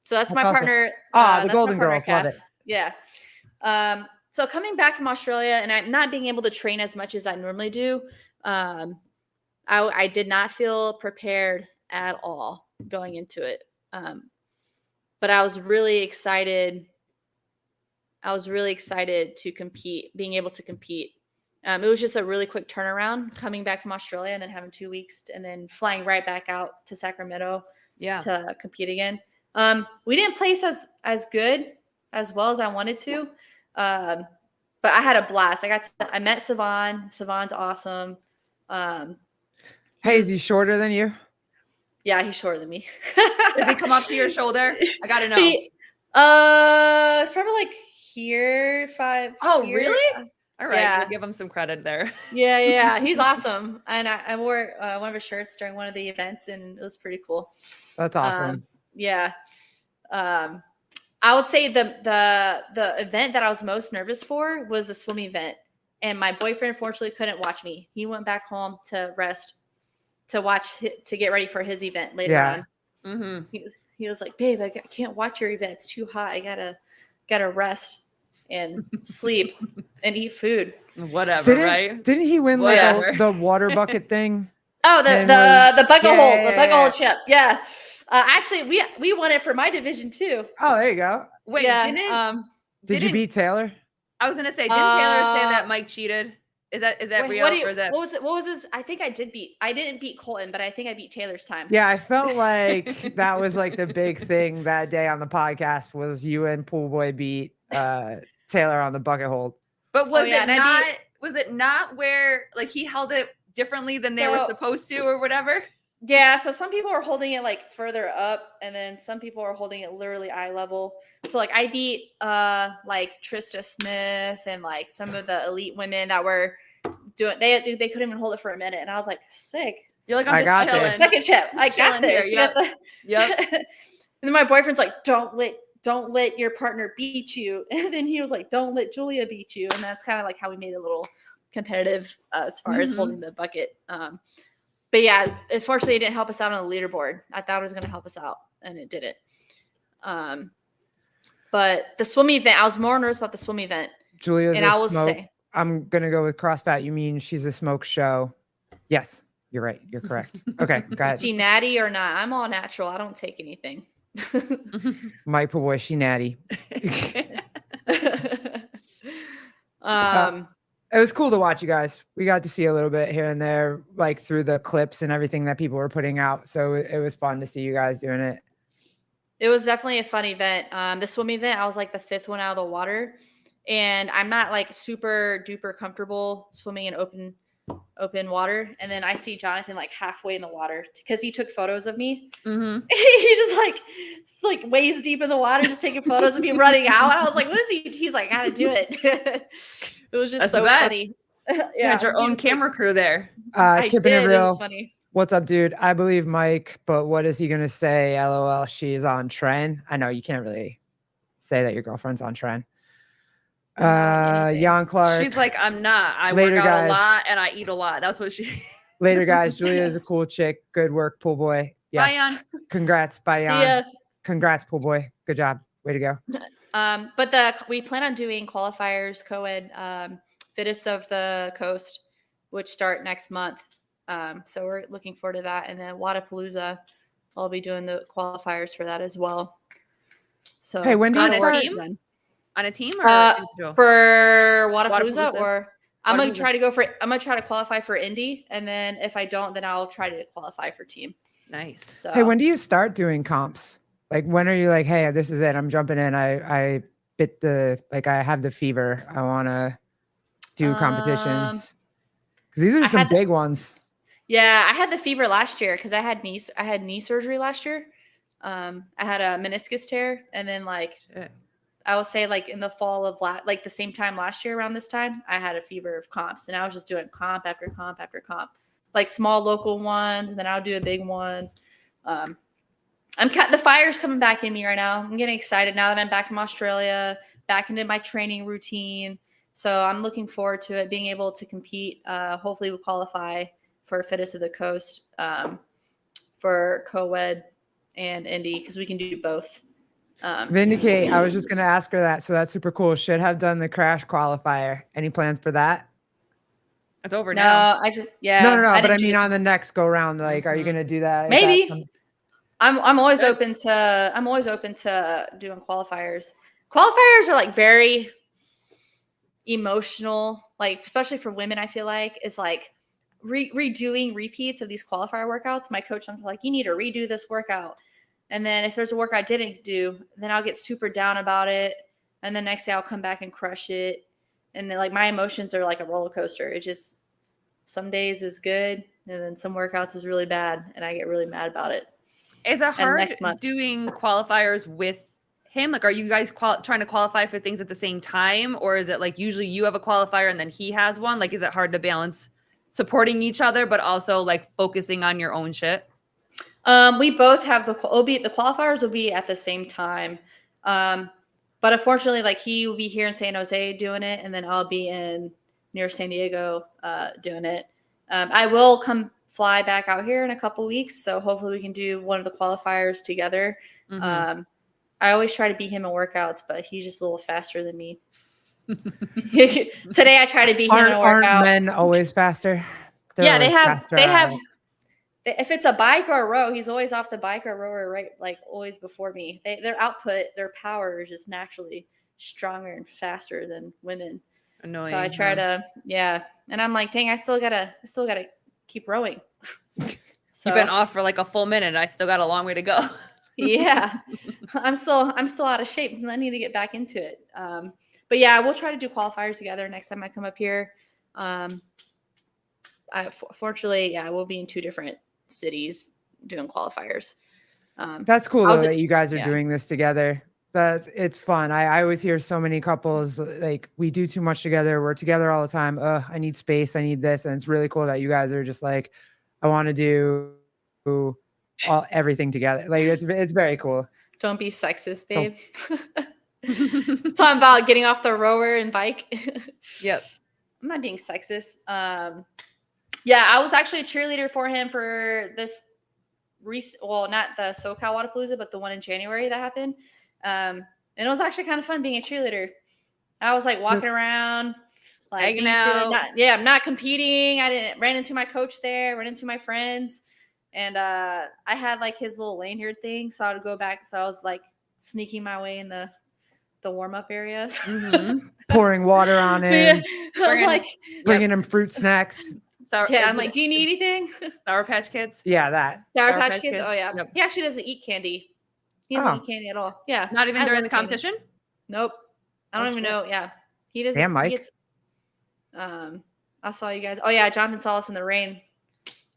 So that's That's my awesome. partner. The that's my Golden partner, Girls, love it. Cass. Yeah. So coming back from Australia and I'm not being able to train as much as I normally do, I did not feel prepared at all going into it. But I was really excited. I was really excited to compete, being able to compete. It was just a really quick turnaround coming back from Australia and then having 2 weeks and then flying right back out to Sacramento Yeah. to compete again. We didn't place as good as well as I wanted to, but I had a blast. I met Savon. Savon's awesome. Hey, is he shorter than you? Yeah, he's shorter than me. Does he come up to your shoulder? I gotta know. It's probably like here, 5. Oh, here. really? All right, Yeah. we'll give him some credit there. Yeah, he's awesome. And I wore one of his shirts during one of the events, and it was pretty cool. That's awesome. Yeah. I would say the event that I was most nervous for was the swim event, and my boyfriend unfortunately couldn't watch me. He went back home to rest, to get ready for his event later on. Mm-hmm. He was like, "Babe, I can't watch your event. It's too hot. I gotta rest and sleep and eat food." Whatever, Didn't right? he win Whatever. like the water bucket thing? Oh, the bucket hole, the bucket hole chip. Yeah. Actually, we won it for my division too. Oh, there you go. Wait, Yeah. Did you beat Taylor? I was gonna say, didn't Taylor say that Mike cheated? Is that Wait, real? Or is that what was his? I think I didn't beat Colton, but I think I beat Taylor's time. Yeah, I felt like that was like the big thing that day on the podcast was you and Pool Boy beat Taylor on the bucket hold. But was yeah, it and not? Was it not where like he held it differently than they were supposed to, or whatever? Yeah, so some people are holding it like further up, and then some people are holding it literally eye level. So like I beat like Trista Smith and like some of the elite women that were doing. They couldn't even hold it for a minute, and I was like, sick. You're like, I'm just chilling. Second chip, I got this. Here. Yep. And then my boyfriend's like, don't let your partner beat you. And then he was like, don't let Julia beat you. And that's kind of like how we made it a little competitive as far as holding the bucket. But yeah, unfortunately, it didn't help us out on the leaderboard. I thought it was going to help us out, and it didn't. But the swim event, I was more nervous about the swim event. Julia's and I will say, I'm gonna go with CrossFit. You mean she's a smoke show? Yes, you're right. You're correct. Okay, go ahead. is she natty or not? I'm all natural. I don't take anything. My poor boy, she natty. It was cool to watch you guys. We got to see a little bit here and there, like through the clips and everything that people were putting out. So it was fun to see you guys doing it. It was definitely a fun event. The swim event, I was like the 5th one out of the water, and I'm not like super duper comfortable swimming in open water. And then I see Jonathan like halfway in the water because he took photos of me. Mm-hmm. He just like waist deep in the water, just taking photos of me running out. And I was like, what is he? He's like, I gotta do it. It was just so funny. Yeah, you had your own camera crew there. Keeping it real. It was funny. What's up, dude? I believe Mike, but what is he gonna say? LOL, she's on trend. I know you can't really say that your girlfriend's on trend. Jan Clark. She's like, I'm not. I Later, work out guys. a lot and I eat a lot. That's what she. Later, guys. Julia is a cool chick. Good work, Pool Boy. Yeah. Bye, Jan. Congrats, bye, Jan. Yeah. Congrats, Pool Boy. Good job. Way to go. But we plan on doing qualifiers, co-ed, fittest of the coast, which start next month. So we're looking forward to that. And then Wadapalooza, I'll be doing the qualifiers for that as well. So hey, when do you on a start? team? On a team or individual? For Wadapalooza, Wadapalooza? or I'm gonna try to qualify for Indy, and then if I don't, then I'll try to qualify for team. Nice. So Hey, when do you start doing comps? Like, when are you like, hey, this is it. I'm jumping in. I bit I have the fever. I want to do competitions. Because these are some big ones. Yeah, I had the fever last year because I had knee surgery last year. I had a meniscus tear, and then like Shit. I would say like in the fall of like the same time last year around this time, I had a fever of comps, and I was just doing comp after comp after comp, like small local ones, and then I'll do a big one. The fire's coming back in me right now. I'm getting excited now that I'm back from Australia, back into my training routine. So I'm looking forward to it, being able to compete. Hopefully we'll qualify for Fittest of the Coast for co-ed and Indy, because we can do both. Vindicate. I was just going to ask her that. So that's super cool. Should have done the crash qualifier. Any plans for that? It's over No, now. I just yeah. No. But I didn't mean, do- on the next go round, like, are you going to do that? Is Maybe. that I'm always Good. open to doing qualifiers. Qualifiers are like very emotional, like especially for women. I feel like it's like redoing repeats of these qualifier workouts. My coach was like, you need to redo this workout. And then if there's a work I didn't do, then I'll get super down about it. And the next day I'll come back and crush it. And then, like, my emotions are like a roller coaster. It just, some days is good, and then some workouts is really bad, and I get really mad about it. Is it And hard next month. doing qualifiers with him? Like, are you guys trying to qualify for things at the same time? Or is it like usually you have a qualifier and then he has one? Like, is it hard to balance supporting each other, but also like focusing on your own shit? We both have the qualifiers will be at the same time. But unfortunately, like, he will be here in San Jose doing it, and then I'll be near San Diego doing it. I will come fly back out here in a couple weeks, so hopefully we can do one of the qualifiers together. Mhm. I always try to beat him in workouts, but he's just a little faster than me. Today I try to beat him in a aren't workout. men always faster? They're Yeah, always faster they at have. it. If it's a bike or a row, he's always off the bike or rower, right? Like, always before me. Their output, their power is just naturally stronger and faster than women. Annoying. So I try to, yeah. And I'm like, dang, I still gotta keep rowing. So You've been off for like a full minute. I still got a long way to go. yeah, I'm still out of shape, and I need to get back into it. But yeah, we'll try to do qualifiers together next time I come up here. Fortunately, yeah, we'll be in 2 different cities doing qualifiers. That's cool though that you guys are yeah. doing this together. That it's fun. I always hear so many couples like, we do too much together. We're together all the time. I need space. I need this. And it's really cool that you guys are just like, I want to do everything together. Like, it's very cool. Don't be sexist, babe. Talking about getting off the rower and bike. Yep. I'm not being sexist. Yeah, I was actually a cheerleader for him for this well, not the SoCal Wadapalooza, but the one in January that happened. And it was actually kind of fun being a cheerleader. I was like walking around, like hanging out. I'm not competing. I ran into my coach there, ran into my friends, and I had like his little lanyard thing, so I would go back. So I was like sneaking my way in the warm up area, pouring water on him, I was like bringing him fruit snacks. I'm like, do you need anything? Sour Patch Kids? Yeah, that. Sour Patch Kids? Oh, yeah. Yep. He actually doesn't eat candy. He doesn't eat candy at all. Yeah. Not even I during love the candy. competition? Nope. I don't even know. Yeah. He doesn't. Damn, Mike. I saw you guys. Oh, yeah. Jonathan saw us in the rain.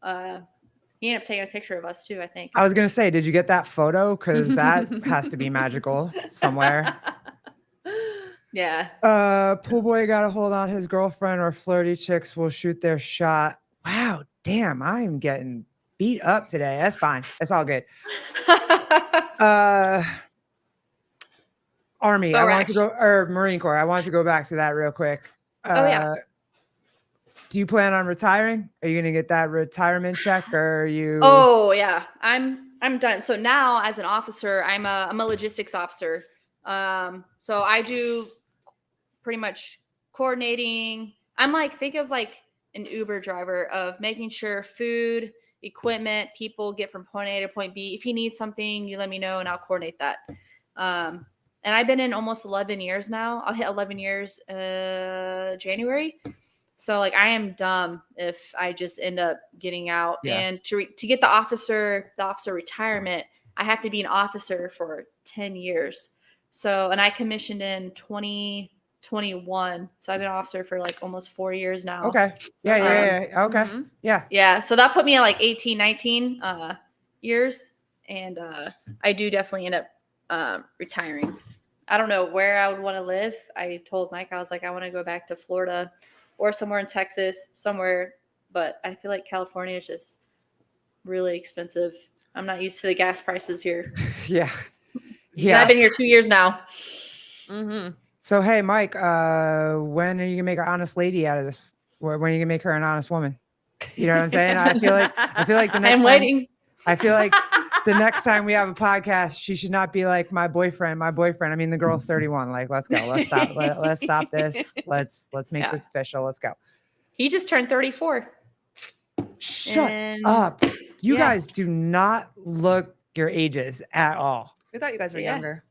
He ended up taking a picture of us, too, I think. I was going to say, did you get that photo? Because that has to be magical somewhere. Yeah. Pool boy got to hold on his girlfriend, or flirty chicks will shoot their shot. Wow, damn, I'm getting beat up today. That's fine. That's all good. Army, I want to go, or Marine Corps. I want to go back to that real quick. Oh, yeah. Do you plan on retiring? Are you going to get that retirement check, or are you? Oh, yeah. I'm done. So now, as an officer, I'm a logistics officer. So I do pretty much coordinating. I'm like, think of like an Uber driver of making sure food, equipment, people get from point A to point B. If you need something, you let me know and I'll coordinate that. And I've been in almost 11 years now. I'll hit 11 years January. So like, I am dumb if I just end up getting out. Yeah. And to get the officer retirement, I have to be an officer for 10 years. So, and I commissioned in 2021. So I've been an officer for like almost 4 years now. Okay. Yeah. Okay. Mm-hmm. Yeah. Yeah. So that put me at like 18, 19 years. and I do definitely end up retiring. I don't know where I would want to live. I told Mike, I was like, I want to go back to Florida or somewhere in Texas, somewhere, but I feel like California is just really expensive. I'm not used to the gas prices here. Yeah. And I've been here 2 years now. Mm-hmm. So, hey, Mike, when are you gonna make an honest lady out of this? When are you gonna make her an honest woman? You know what I'm saying? I feel like the next I'm time, waiting. I feel like the next time we have a podcast, she should not be like my boyfriend. I mean, the girl's 31. Like, let's go. Let's stop. Let's stop this. Let's make Yeah. this official. Let's go. He just turned 34. Shut And- up. You Yeah. guys do not look your ages at all. We thought you guys were Yeah. younger.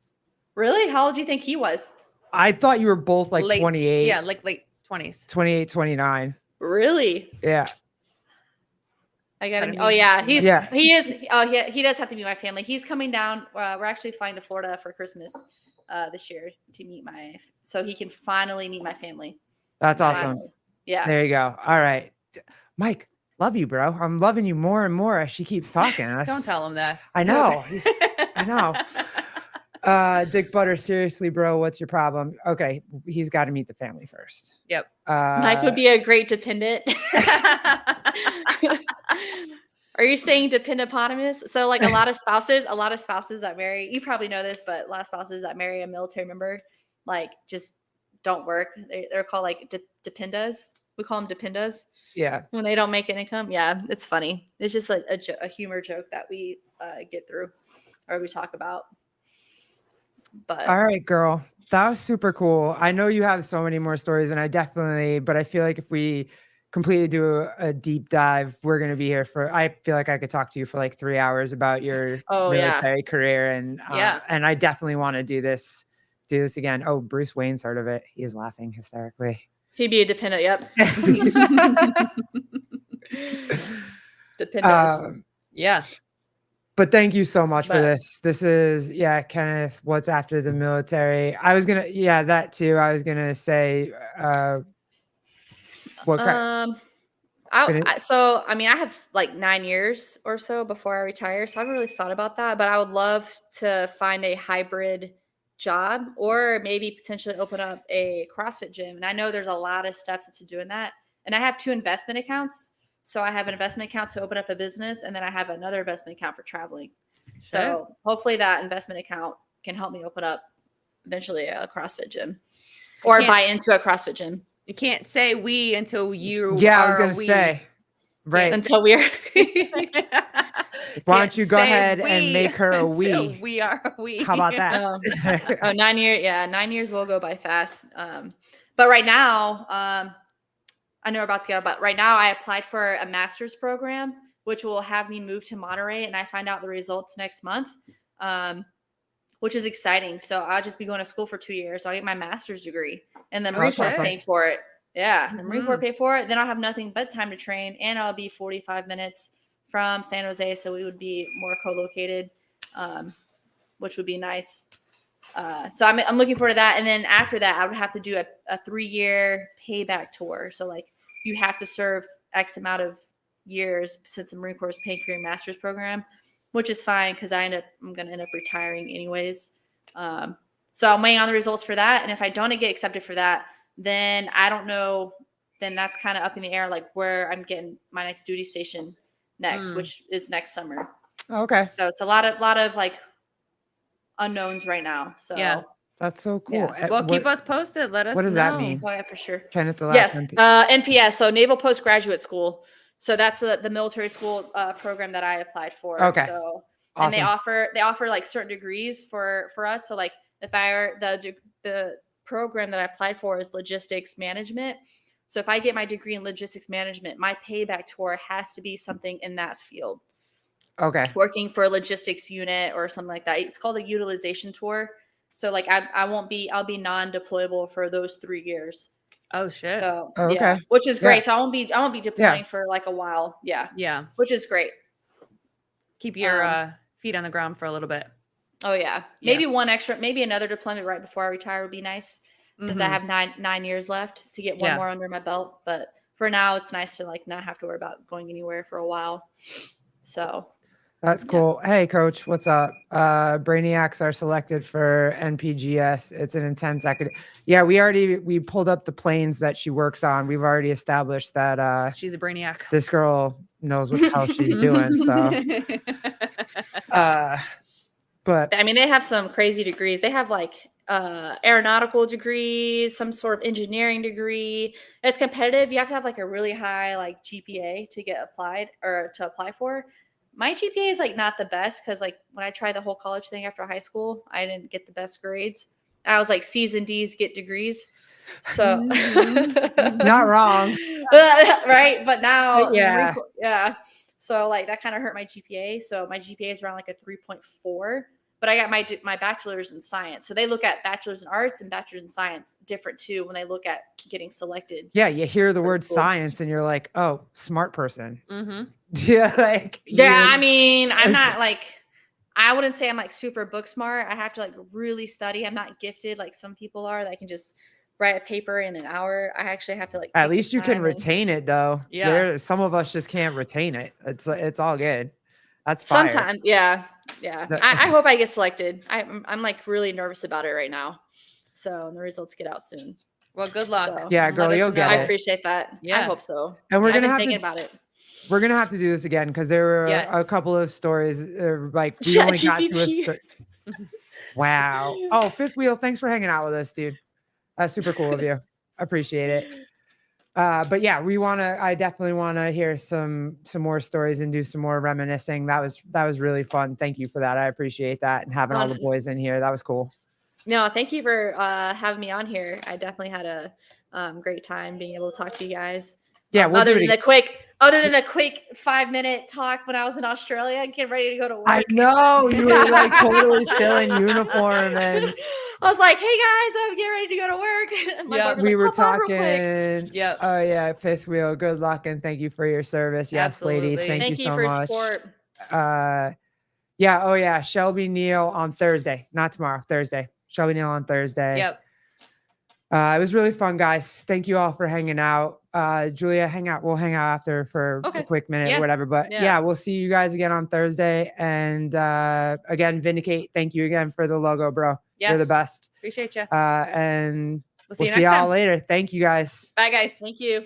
Really? How old do you think he was? I thought you were both like Late- 28. Yeah, like late 20s. 28, 29. Really? Yeah. I got him. Gotta Oh meet- yeah, Yeah. he is. Oh yeah, he does have to meet my family. He's coming down. We're actually flying to Florida for Christmas this year to meet so he can finally meet my family. That's awesome. Yeah. There you go. All right. Mike, love you, bro. I'm loving you more and more as she keeps talking. Don't tell him that. I know. I know. Dick Butter, seriously, bro, what's your problem? Okay, he's got to meet the family first. Yep. Mike would be a great dependent. Are you saying dependopotamus? So like a lot of spouses that marry, you probably know this, but a lot of spouses that marry a military member, like just don't work. They're called like dependas. We call them dependas Yeah. when they don't make an income. Yeah, it's funny. It's just like a humor joke that we get through or we talk about. But All right, girl. That was super cool. I know you have so many more stories, and but I feel like if we completely do a deep dive, we're going to be here I feel like I could talk to you for like 3 hours about your military career. And, and I definitely want to do this again. Oh, Bruce Wayne's heard of it. He is laughing hysterically. he'd be a dependent. Yep. Dependas. Yeah. But thank you so much for this. This is, Kenneth, what's after the military? That too. I was going to say, what kind? I have like 9 years or so before I retire. So I haven't really thought about that, but I would love to find a hybrid job or maybe potentially open up a CrossFit gym. And I know there's a lot of steps into doing that. And I have 2 investment accounts. So I have an investment account to open up a business, and then I have another investment account for traveling. So hopefully that investment account can help me open up eventually a CrossFit gym or buy into a CrossFit gym. You can't say we until you I was going to say. Right. Until we're Why don't you go ahead and make her a we? We are a we. How about that? 9 years. Yeah, 9 years will go by fast. But right now, I know we're about to get out, but right now I applied for a master's program, which will have me move to Monterey, and I find out the results next month, which is exciting. So I'll just be going to school for 2 years. I'll get my master's degree, and then Marine Corps paying for it. Yeah, the Marine Corps pay for it. Then I'll have nothing but time to train, and I'll be 45 minutes from San Jose, so we would be more co-located, which would be nice. So I'm looking forward to that. And then after that, I would have to do a 3-year payback tour. So like you have to serve X amount of years since the Marine Corps is paying for your master's program, which is fine because I'm going to end up retiring anyways. So I'm waiting on the results for that. And if I don't get accepted for that, then I don't know. Then that's kind of up in the air, like where I'm getting my next duty station next, which is next summer. Okay. So it's a lot of like unknowns right now. So yeah, that's so cool. Yeah. Well, keep us posted. Let us know. What does that mean? Oh yeah, for sure. Kenneth, the Yes, last NPS. So Naval Postgraduate School. So that's the military school program that I applied for. Okay. So awesome. and they offer like certain degrees for us. So like if the program that I applied for is logistics management. So if I get my degree in logistics management, my payback tour has to be something in that field. Okay. Working for a logistics unit or something like that. It's called a utilization tour. So like I'll be non-deployable for those 3 years. Oh shit. So okay. Yeah, which is great. Yeah. So I won't be deploying for like a while. Yeah. Yeah. Which is great. Keep your feet on the ground for a little bit. Oh yeah. Maybe maybe another deployment right before I retire would be nice since I have nine years left to get one more under my belt. But for now it's nice to like not have to worry about going anywhere for a while. So That's Yeah. cool. Hey, coach, what's up? Brainiacs are selected for NPGS. It's an intense Yeah, we pulled up the planes that she works on. We've already established that She's a brainiac. this girl knows what the hell she's doing. So, but I mean, they have some crazy degrees. They have like aeronautical degrees, some sort of engineering degree. It's competitive. You have to have like a really high like GPA to get applied or to apply for. My GPA is like not the best because like when I tried the whole college thing after high school, I didn't get the best grades. I was like C's and D's get degrees. So not wrong. right. But now Yeah. yeah. So like that kind of hurt my GPA. So my GPA is around like a 3.4. But I got my bachelor's in science. So they look at bachelor's in arts and bachelor's in science different too when they look at getting selected. Yeah, you hear the for word school. science and you're like, oh, smart person. Mm-hmm. Yeah, like Yeah, I mean, I'm not like I wouldn't say I'm like super book smart. I have to like really study. I'm not gifted like some people are that can just write a paper in an hour. I actually have to like at take the least you can time and- retain it though. Yeah. Some of us just can't retain it. It's all good. That's fire. sometimes, yeah. I hope I get selected. I'm like really nervous about it right now. So the results get out soon. Well, good luck. So- Yeah, And girl, let us you'll get know. I it. appreciate that. I Yeah. hope so. And we're I've gonna been have thinking to about it. we're gonna have to do this again because there were a Yes. couple of stories like we only got to ChatGPT. Wow. Oh, Fifth Wheel, thanks for hanging out with us, dude. That's super cool of you. Appreciate it. But yeah, I definitely wanna hear some more stories and do some more reminiscing. That was really fun. Thank you for that. I appreciate that and having all the boys in here. That was cool. No, thank you for having me on here. I definitely had a great time being able to talk to you guys. Yeah, we'll other do than it the quick 5-minute talk when I was in Australia and getting ready to go to work. I know you were like totally still in uniform and I was like, "Hey guys, I'm getting ready to go to work." And my Yeah, boyfriend was we like, were "Hop on real quick." talking. Yep. Oh yeah, Fifth Wheel. Good luck and thank you for your service. Yes, lady. Absolutely. Thank you Thank you so for your much. support. Yeah. Oh yeah. Shelby Neal on Thursday, not tomorrow. Thursday. Shelby Neal on Thursday. Yep. It was really fun, guys. Thank you all for hanging out. Julia, hang out. We'll hang out after for Okay. a quick minute Yeah. or whatever. But Yeah. yeah, we'll see you guys again on Thursday. And again, Vindicate, thank you again for the logo, bro. Yeah. You're the best. Appreciate you. And We'll see we'll you see next y'all time. later. Thank you guys. Bye, guys. Thank you.